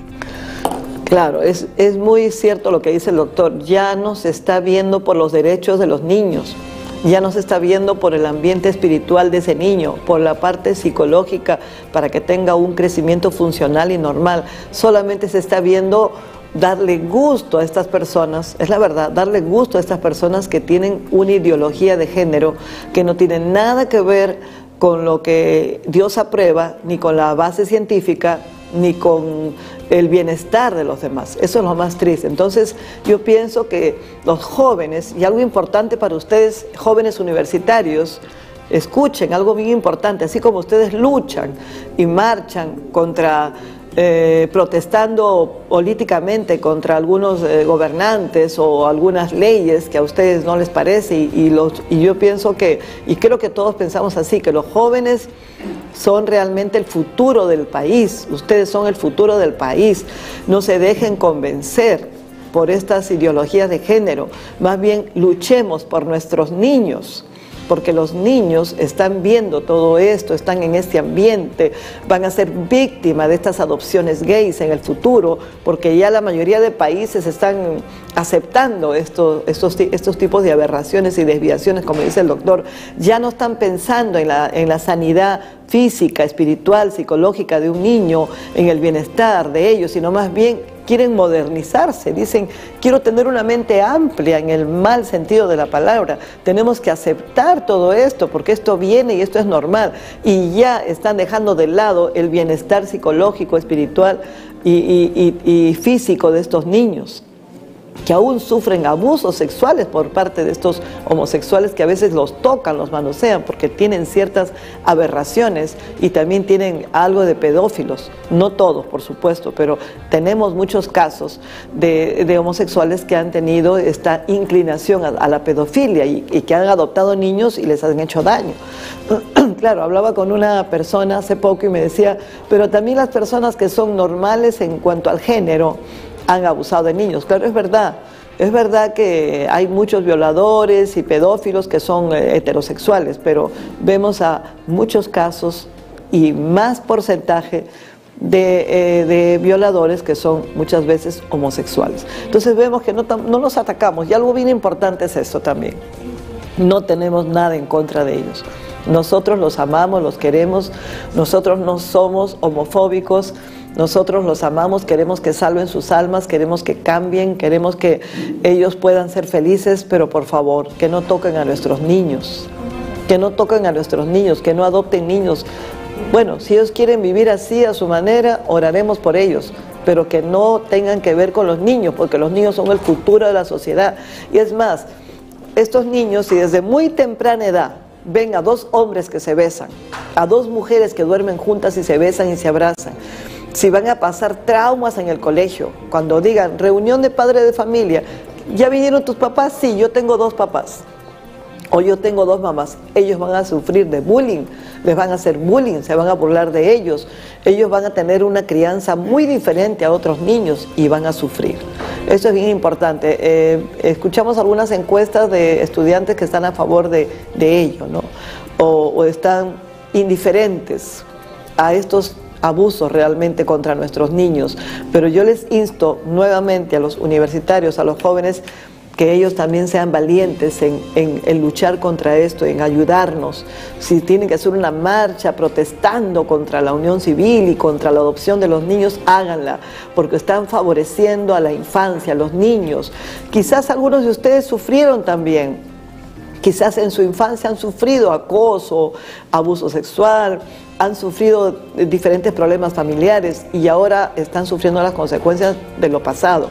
Claro, es muy cierto lo que dice el doctor, ya no se está viendo por los derechos de los niños, ya no se está viendo por el ambiente espiritual de ese niño, por la parte psicológica para que tenga un crecimiento funcional y normal, solamente se está viendo darle gusto a estas personas, es la verdad, darle gusto a estas personas que tienen una ideología de género que no tiene nada que ver con lo que Dios aprueba, ni con la base científica, ni con el bienestar de los demás. Eso es lo más triste. Entonces yo pienso que los jóvenes, y algo importante para ustedes, jóvenes universitarios, escuchen algo bien importante, así como ustedes luchan y marchan contra, protestando políticamente contra algunos gobernantes o algunas leyes que a ustedes no les parece, y yo pienso que, y creo que todos pensamos así, que los jóvenes son realmente el futuro del país, ustedes son el futuro del país, no se dejen convencer por estas ideologías de género, más bien luchemos por nuestros niños, porque los niños están viendo todo esto, están en este ambiente, van a ser víctimas de estas adopciones gays en el futuro, porque ya la mayoría de países están aceptando estos tipos de aberraciones y desviaciones, como dice el doctor, ya no están pensando en la sanidad física, espiritual, psicológica de un niño, en el bienestar de ellos, sino más bien quieren modernizarse, dicen, quiero tener una mente amplia en el mal sentido de la palabra, tenemos que aceptar todo esto, porque esto viene y esto es normal, y ya están dejando de lado el bienestar psicológico, espiritual y físico de estos niños. que aún sufren abusos sexuales por parte de estos homosexuales, que a veces los tocan, los manosean, porque tienen ciertas aberraciones y también tienen algo de pedófilos. No todos, por supuesto, pero tenemos muchos casos de homosexuales que han tenido esta inclinación a la pedofilia y que han adoptado niños y les han hecho daño. Claro, hablaba con una persona hace poco y me decía, pero también las personas que son normales en cuanto al género han abusado de niños. Claro, es verdad que hay muchos violadores y pedófilos que son heterosexuales, pero vemos a muchos casos y más porcentaje de violadores que son muchas veces homosexuales. Entonces vemos que no los atacamos, y algo bien importante es esto también. No tenemos nada en contra de ellos. Nosotros los amamos, los queremos, nosotros no somos homofóbicos, nosotros los amamos, queremos que salven sus almas, queremos que cambien, queremos que ellos puedan ser felices, pero por favor, que no toquen a nuestros niños, que no toquen a nuestros niños, que no adopten niños. Bueno, si ellos quieren vivir así a su manera, oraremos por ellos, pero que no tengan que ver con los niños, porque los niños son el futuro de la sociedad. Y es más, estos niños, si desde muy temprana edad ven a dos hombres que se besan, a dos mujeres que duermen juntas y se besan y se abrazan, si van a pasar traumas en el colegio, cuando digan reunión de padres de familia, ¿ya vinieron tus papás? Sí, yo tengo dos papás, o yo tengo dos mamás. Ellos van a sufrir de bullying, les van a hacer bullying, se van a burlar de ellos, ellos van a tener una crianza muy diferente a otros niños y van a sufrir. Eso es bien importante. Escuchamos algunas encuestas de estudiantes que están a favor de ello, ¿no? O están indiferentes a estos abusos realmente contra nuestros niños, pero yo les insto nuevamente a los universitarios, a los jóvenes, que ellos también sean valientes en luchar contra esto, en ayudarnos. Si tienen que hacer una marcha protestando contra la unión civil y contra la adopción de los niños, háganla, porque están favoreciendo a la infancia, a los niños. Quizás algunos de ustedes sufrieron también. Quizás en su infancia han sufrido acoso, abuso sexual, han sufrido diferentes problemas familiares y ahora están sufriendo las consecuencias de lo pasado.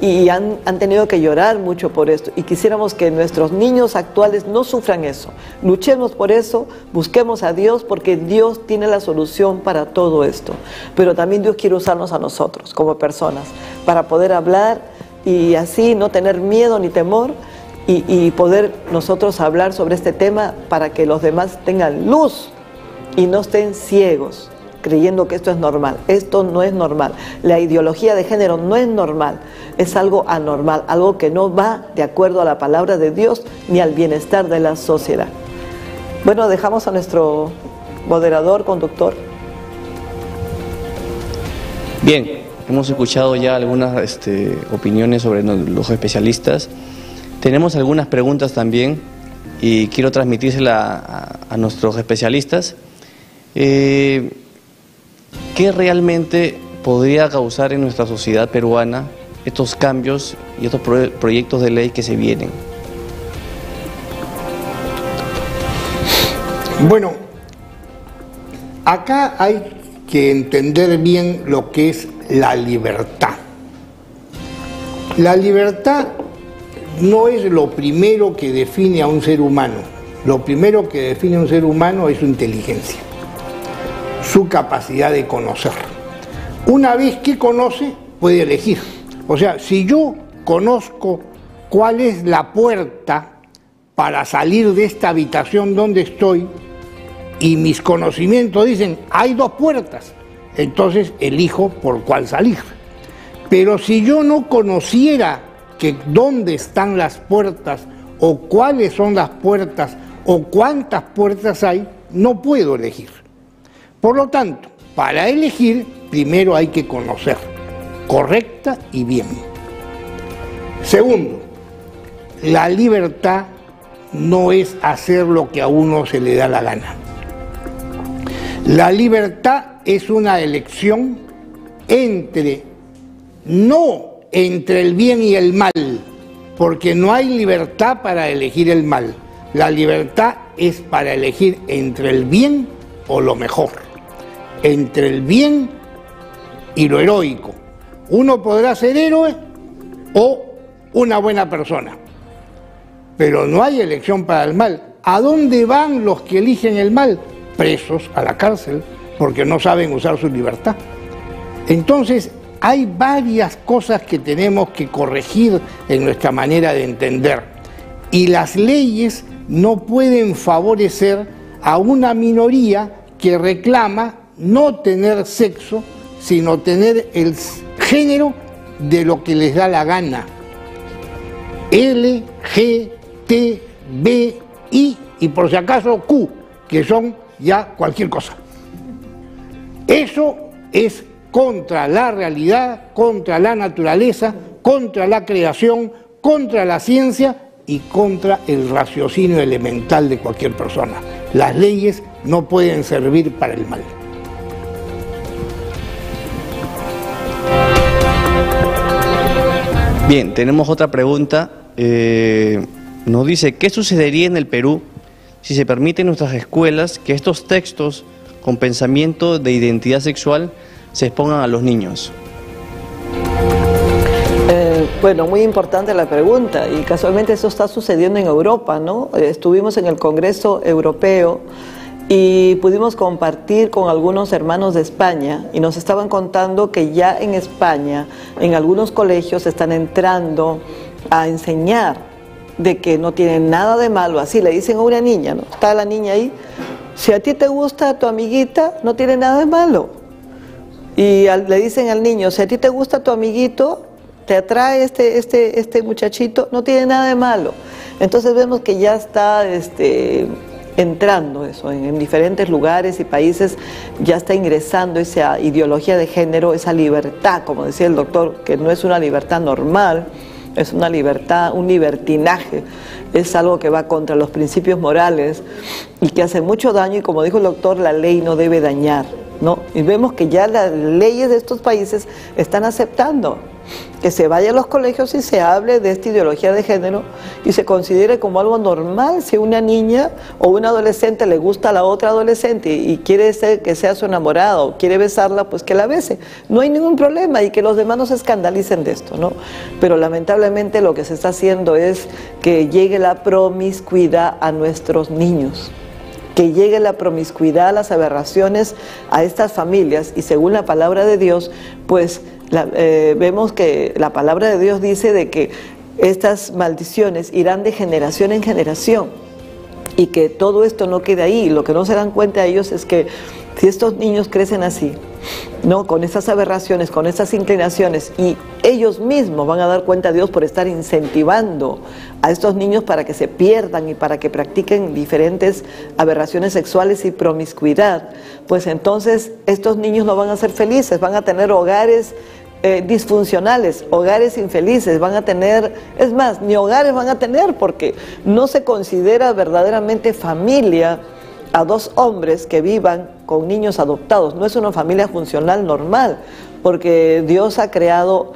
Y han tenido que llorar mucho por esto. Y quisiéramos que nuestros niños actuales no sufran eso. Luchemos por eso, busquemos a Dios, porque Dios tiene la solución para todo esto. Pero también Dios quiere usarnos a nosotros como personas para poder hablar y así no tener miedo ni temor, y poder nosotros hablar sobre este tema para que los demás tengan luz y no estén ciegos creyendo que esto es normal. Esto no es normal. La ideología de género no es normal, es algo anormal, algo que no va de acuerdo a la palabra de Dios ni al bienestar de la sociedad. Bueno, dejamos a nuestro moderador, conductor. Bien, hemos escuchado ya algunas opiniones sobre los especialistas. Tenemos algunas preguntas también y quiero transmitírselas a nuestros especialistas. ¿Qué realmente podría causar en nuestra sociedad peruana estos cambios y estos proyectos de ley que se vienen? Bueno, acá hay que entender bien lo que es la libertad. La libertad no es lo primero que define a un ser humano. Lo primero que define a un ser humano es su inteligencia, su capacidad de conocer. Una vez que conoce, puede elegir. O sea, si yo conozco cuál es la puerta para salir de esta habitación donde estoy y mis conocimientos dicen, hay dos puertas, entonces elijo por cuál salir. Pero si yo no conociera que dónde están las puertas o cuáles son las puertas o cuántas puertas hay, no puedo elegir. Por lo tanto, para elegir, primero hay que conocer, correcta y bien. Segundo, la libertad no es hacer lo que a uno se le da la gana. La libertad es una elección no entre el bien y el mal, porque no hay libertad para elegir el mal. La libertad es para elegir entre el bien o lo mejor, entre el bien y lo heroico. Uno podrá ser héroe o una buena persona. Pero no hay elección para el mal. ¿A dónde van los que eligen el mal? Presos, a la cárcel, porque no saben usar su libertad. Entonces, hay varias cosas que tenemos que corregir en nuestra manera de entender. Y las leyes no pueden favorecer a una minoría que reclama no tener sexo, sino tener el género de lo que les da la gana. L, G, T, B, I y por si acaso Q, que son ya cualquier cosa. Eso es contra la realidad, contra la naturaleza, contra la creación, contra la ciencia y contra el raciocinio elemental de cualquier persona. Las leyes no pueden servir para el mal. Bien, tenemos otra pregunta. Nos dice, ¿qué sucedería en el Perú si se permite en nuestras escuelas que estos textos con pensamiento de identidad sexual se expongan a los niños? Bueno, muy importante la pregunta, y casualmente eso está sucediendo en Europa, ¿no? Estuvimos en el Congreso Europeo y pudimos compartir con algunos hermanos de España y nos estaban contando que ya en España, en algunos colegios están entrando a enseñar de que no tiene nada de malo. Así le dicen a una niña, ¿no? Está la niña ahí, si a ti te gusta tu amiguita, no tiene nada de malo. Y le dicen al niño, si a ti te gusta tu amiguito, te atrae este muchachito, no tiene nada de malo. Entonces vemos que ya está entrando eso en diferentes lugares y países, ya está ingresando esa ideología de género, esa libertad, como decía el doctor, que no es una libertad normal, es una libertad, un libertinaje, es algo que va contra los principios morales y que hace mucho daño, y como dijo el doctor, la ley no debe dañar, ¿no? Y vemos que ya las leyes de estos países están aceptando que se vaya a los colegios y se hable de esta ideología de género y se considere como algo normal. Si una niña o un adolescente le gusta a la otra adolescente y quiere que sea su enamorado o quiere besarla, pues que la bese. No hay ningún problema, y que los demás no se escandalicen de esto, ¿no? Pero lamentablemente lo que se está haciendo es que llegue la promiscuidad a nuestros niños, que llegue la promiscuidad, las aberraciones a estas familias, y según la palabra de Dios, pues vemos que la palabra de Dios dice de que estas maldiciones irán de generación en generación y que todo esto no quede ahí. Lo que no se dan cuenta ellos es que si estos niños crecen así, ¿no? Con estas aberraciones, con estas inclinaciones, y ellos mismos van a dar cuenta a Dios por estar incentivando a estos niños para que se pierdan y para que practiquen diferentes aberraciones sexuales y promiscuidad, pues entonces estos niños no van a ser felices, van a tener hogares disfuncionales, hogares infelices, van a tener, es más, ni hogares van a tener, porque no se considera verdaderamente familia a dos hombres que vivan con niños adoptados. No es una familia funcional normal, porque Dios ha creado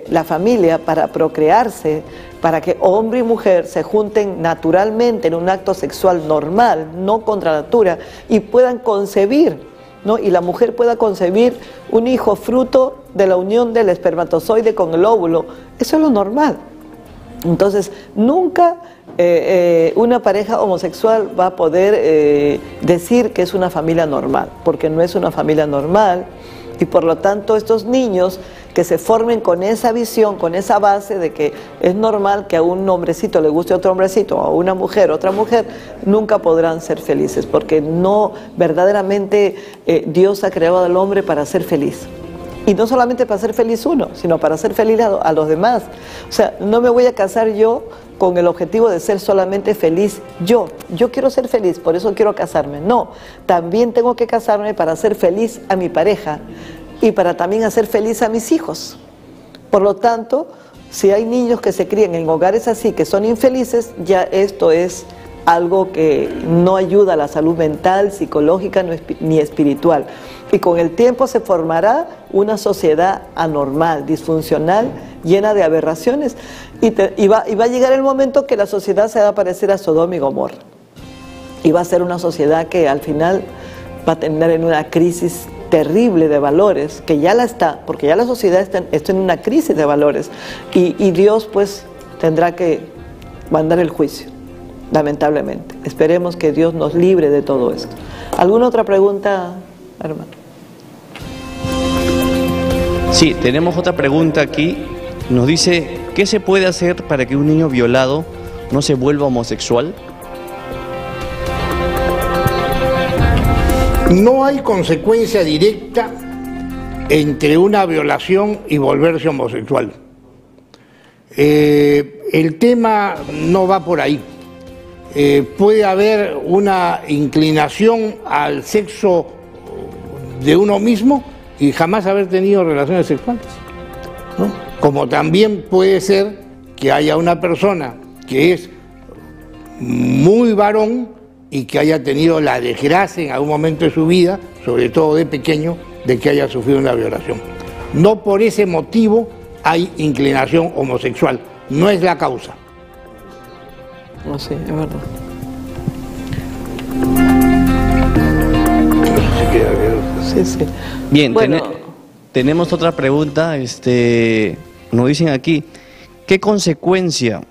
la familia para procrearse, para que hombre y mujer se junten naturalmente en un acto sexual normal, no contra natura, y puedan concebir, ¿no? Y la mujer pueda concebir un hijo fruto de la unión del espermatozoide con el óvulo. Eso es lo normal. Entonces, nunca una pareja homosexual va a poder decir que es una familia normal, porque no es una familia normal, y por lo tanto estos niños que se formen con esa visión, con esa base de que es normal que a un hombrecito le guste otro hombrecito, o a una mujer otra mujer, nunca podrán ser felices, porque no verdaderamente Dios ha creado al hombre para ser feliz. Y no solamente para ser feliz uno, sino para ser feliz a los demás. O sea, no me voy a casar yo con el objetivo de ser solamente feliz yo. Yo quiero ser feliz, por eso quiero casarme. No, también tengo que casarme para hacer feliz a mi pareja y para también hacer feliz a mis hijos. Por lo tanto, si hay niños que se crían en hogares así, que son infelices, ya esto es algo que no ayuda a la salud mental, psicológica ni espiritual. Y con el tiempo se formará una sociedad anormal, disfuncional, llena de aberraciones. Y va a llegar el momento que la sociedad se va a parecer a Sodoma y Gomorra. Y va a ser una sociedad que al final va a terminar en una crisis terrible de valores, que ya la está, porque ya la sociedad está en una crisis de valores, y Dios pues tendrá que mandar el juicio, lamentablemente. Esperemos que Dios nos libre de todo esto. ¿Alguna otra pregunta, hermano? Sí, tenemos otra pregunta aquí. Nos dice, ¿qué se puede hacer para que un niño violado no se vuelva homosexual? No hay consecuencia directa entre una violación y volverse homosexual. El tema no va por ahí. Puede haber una inclinación al sexo de uno mismo y jamás haber tenido relaciones sexuales, ¿no? Como también puede ser que haya una persona que es muy varón y que haya tenido la desgracia en algún momento de su vida, sobre todo de pequeño, de que haya sufrido una violación. No por ese motivo hay inclinación homosexual, no es la causa. No, sí, es verdad. Sí, sí. Bien, bueno, tenemos otra pregunta. Nos dicen aquí, ¿qué consecuencia,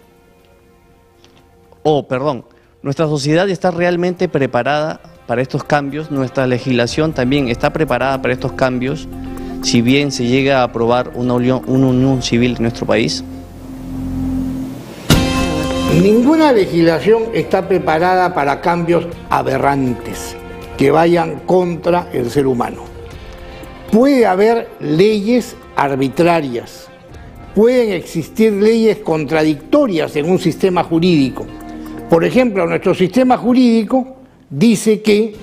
nuestra sociedad está realmente preparada para estos cambios? ¿Nuestra legislación también está preparada para estos cambios, si bien se llega a aprobar una unión civil en nuestro país? Ninguna legislación está preparada para cambios aberrantes que vayan contra el ser humano. Puede haber leyes arbitrarias, pueden existir leyes contradictorias en un sistema jurídico. Por ejemplo, nuestro sistema jurídico dice que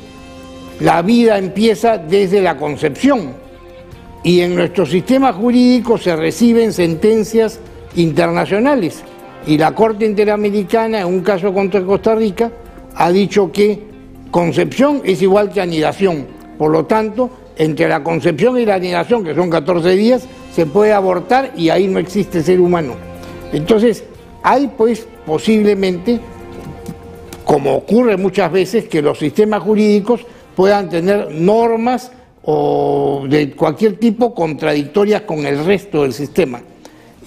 la vida empieza desde la concepción y en nuestro sistema jurídico se reciben sentencias internacionales y la Corte Interamericana, en un caso contra Costa Rica, ha dicho que concepción es igual que anidación. Por lo tanto, entre la concepción y la anidación, que son 14 días, se puede abortar y ahí no existe ser humano. Entonces, hay pues posiblemente, como ocurre muchas veces, que los sistemas jurídicos puedan tener normas o de cualquier tipo contradictorias con el resto del sistema.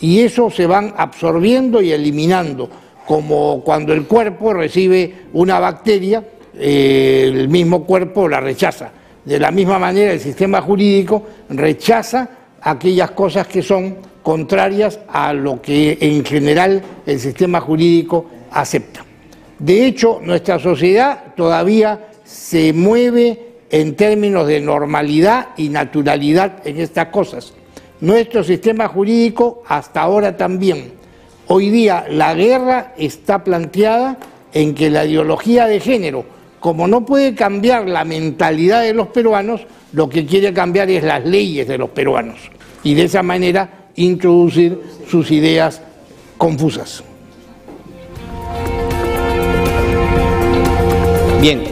Y eso se van absorbiendo y eliminando, como cuando el cuerpo recibe una bacteria, el mismo cuerpo la rechaza. De la misma manera, el sistema jurídico rechaza aquellas cosas que son contrarias a lo que en general el sistema jurídico acepta. De hecho, nuestra sociedad todavía se mueve en términos de normalidad y naturalidad en estas cosas. Nuestro sistema jurídico hasta ahora también. Hoy día la guerra está planteada en que la ideología de género, como no puede cambiar la mentalidad de los peruanos, lo que quiere cambiar es las leyes de los peruanos y de esa manera introducir sus ideas confusas. Bien,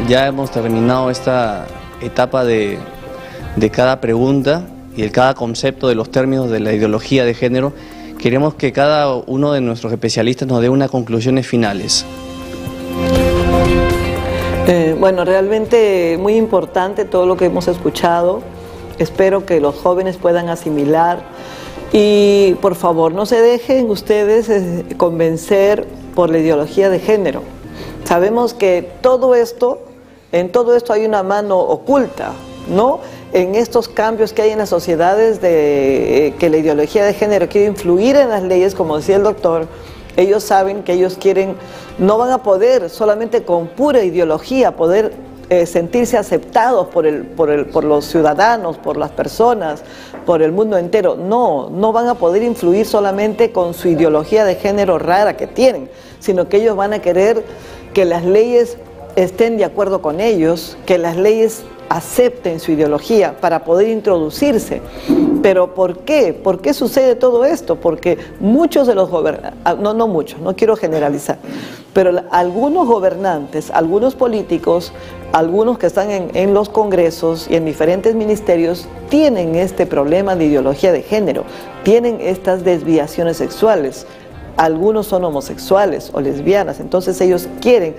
ya hemos terminado esta etapa de cada pregunta y de cada concepto de los términos de la ideología de género. Queremos que cada uno de nuestros especialistas nos dé unas conclusiones finales. Bueno, realmente muy importante todo lo que hemos escuchado. Espero que los jóvenes puedan asimilar y por favor no se dejen ustedes convencer por la ideología de género. Sabemos que en todo esto hay una mano oculta, ¿no? En estos cambios que hay en las sociedades de que la ideología de género quiere influir en las leyes, como decía el doctor. Ellos saben que ellos no van a poder solamente con pura ideología poder sentirse aceptados por los ciudadanos, por las personas, por el mundo entero. No van a poder influir solamente con su ideología de género rara que tienen, sino que ellos van a querer que las leyes estén de acuerdo con ellos, que las leyes acepten su ideología para poder introducirse. ¿Pero por qué? ¿Por qué sucede todo esto? Porque muchos de los gobernantes, no muchos, no quiero generalizar, pero algunos gobernantes, algunos políticos, algunos que están en los congresos y en diferentes ministerios tienen este problema de ideología de género, tienen estas desviaciones sexuales. algunos son homosexuales o lesbianas, entonces ellos quieren,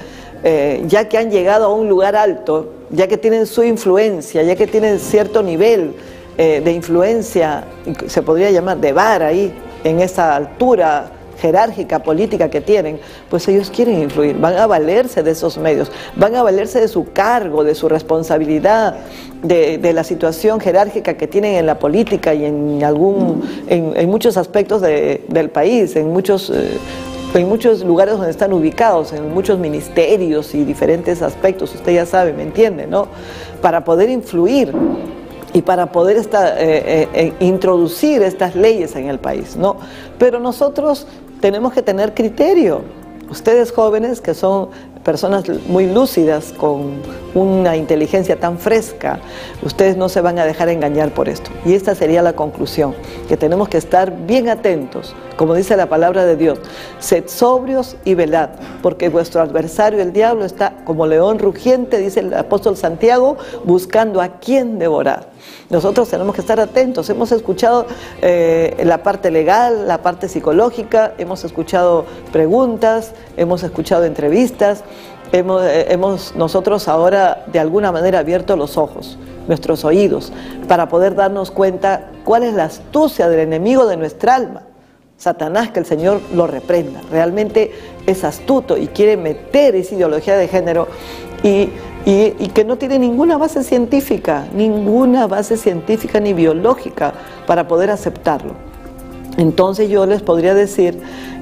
ya que han llegado a un lugar alto, ya que tienen su influencia, ya que tienen cierto nivel de influencia, se podría llamar de vara ahí, en esa altura jerárquica, política que tienen, pues ellos quieren influir, van a valerse de esos medios, van a valerse de su cargo, de su responsabilidad, de la situación jerárquica que tienen en la política y en muchos aspectos del país, en muchos lugares donde están ubicados, en muchos ministerios y diferentes aspectos, usted ya sabe, ¿me entiende?, ¿no? Para poder influir y para poder introducir estas leyes en el país, ¿no? Pero nosotros tenemos que tener criterio. Ustedes jóvenes, que son personas muy lúcidas, con una inteligencia tan fresca, ustedes no se van a dejar engañar por esto. Y esta sería la conclusión, que tenemos que estar bien atentos, como dice la palabra de Dios: sed sobrios y velad, porque vuestro adversario el diablo está como león rugiente, dice el apóstol Santiago, buscando a quien devorar. Nosotros tenemos que estar atentos. Hemos escuchado la parte legal, la parte psicológica, hemos escuchado preguntas, hemos escuchado entrevistas, nosotros ahora de alguna manera abierto los ojos, nuestros oídos, para poder darnos cuenta cuál es la astucia del enemigo de nuestra alma. Satanás, que el Señor lo reprenda, realmente es astuto y quiere meter esa ideología de género y que no tiene ninguna base científica ni biológica para poder aceptarlo. Entonces yo les podría decir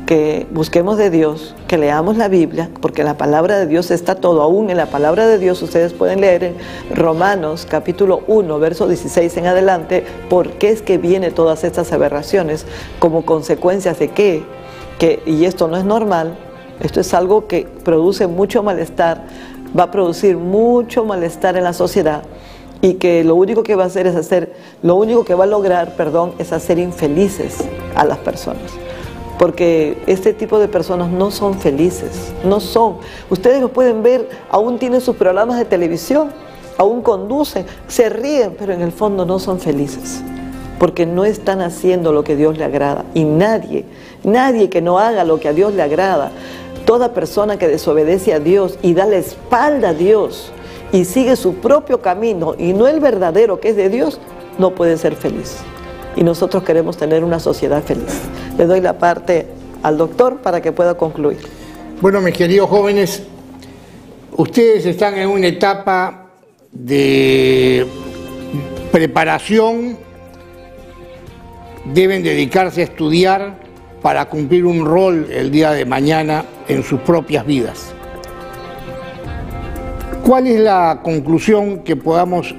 que busquemos de Dios, que leamos la Biblia, porque la palabra de Dios está todo. Aún en la palabra de Dios ustedes pueden leer en Romanos capítulo 1, verso 16 en adelante, por qué es que vienen todas estas aberraciones, como consecuencias de qué, y esto no es normal, esto es algo que produce mucho malestar, va a producir mucho malestar en la sociedad, y que lo único que va a hacer es hacer infelices a las personas. Porque este tipo de personas no son felices, no son. Ustedes lo pueden ver, aún tienen sus programas de televisión, aún conducen, se ríen, pero en el fondo no son felices, porque no están haciendo lo que a Dios le agrada. Y nadie que no haga lo que a Dios le agrada, toda persona que desobedece a Dios y da la espalda a Dios y sigue su propio camino y no el verdadero que es de Dios, no puede ser feliz. Y nosotros queremos tener una sociedad feliz. Le doy la parte al doctor para que pueda concluir. Bueno, mis queridos jóvenes, ustedes están en una etapa de preparación, deben dedicarse a estudiar para cumplir un rol el día de mañana en sus propias vidas. ¿Cuál es la conclusión que podamos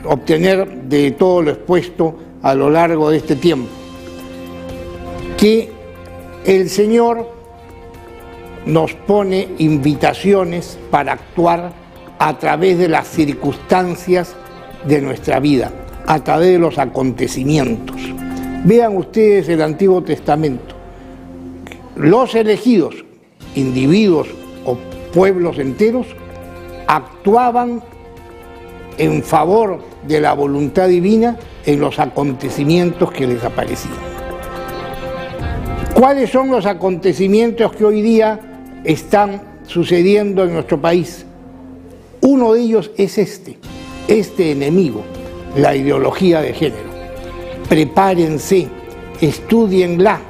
obtener de todo lo expuesto a lo largo de este tiempo? Que el Señor nos pone invitaciones para actuar a través de las circunstancias de nuestra vida, a través de los acontecimientos. Vean ustedes el Antiguo Testamento. Los elegidos, individuos o pueblos enteros, actuaban en favor de la voluntad divina en los acontecimientos que les aparecían. ¿Cuáles son los acontecimientos que hoy día están sucediendo en nuestro país? Uno de ellos es este enemigo, la ideología de género. Prepárense, estudienla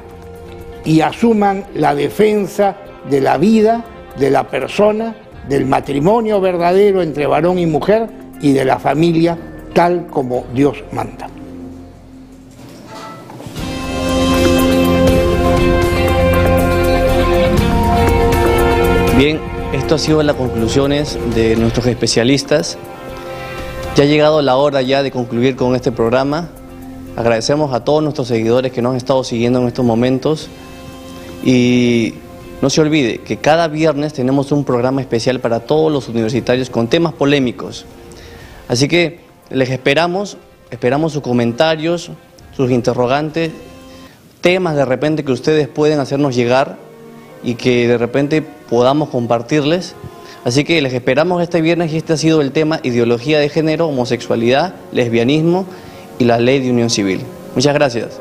y asuman la defensa de la vida, de la persona, del matrimonio verdadero entre varón y mujer y de la familia tal como Dios manda. Bien, esto ha sido las conclusiones de nuestros especialistas. Ya ha llegado la hora ya de concluir con este programa. Agradecemos a todos nuestros seguidores que nos han estado siguiendo en estos momentos. Y no se olvide que cada viernes tenemos un programa especial para todos los universitarios con temas polémicos. Así que les esperamos sus comentarios, sus interrogantes, temas de repente que ustedes pueden hacernos llegar y que de repente podamos compartirles. Así que les esperamos este viernes y este ha sido el tema: ideología de género, homosexualidad, lesbianismo y la ley de unión civil. Muchas gracias.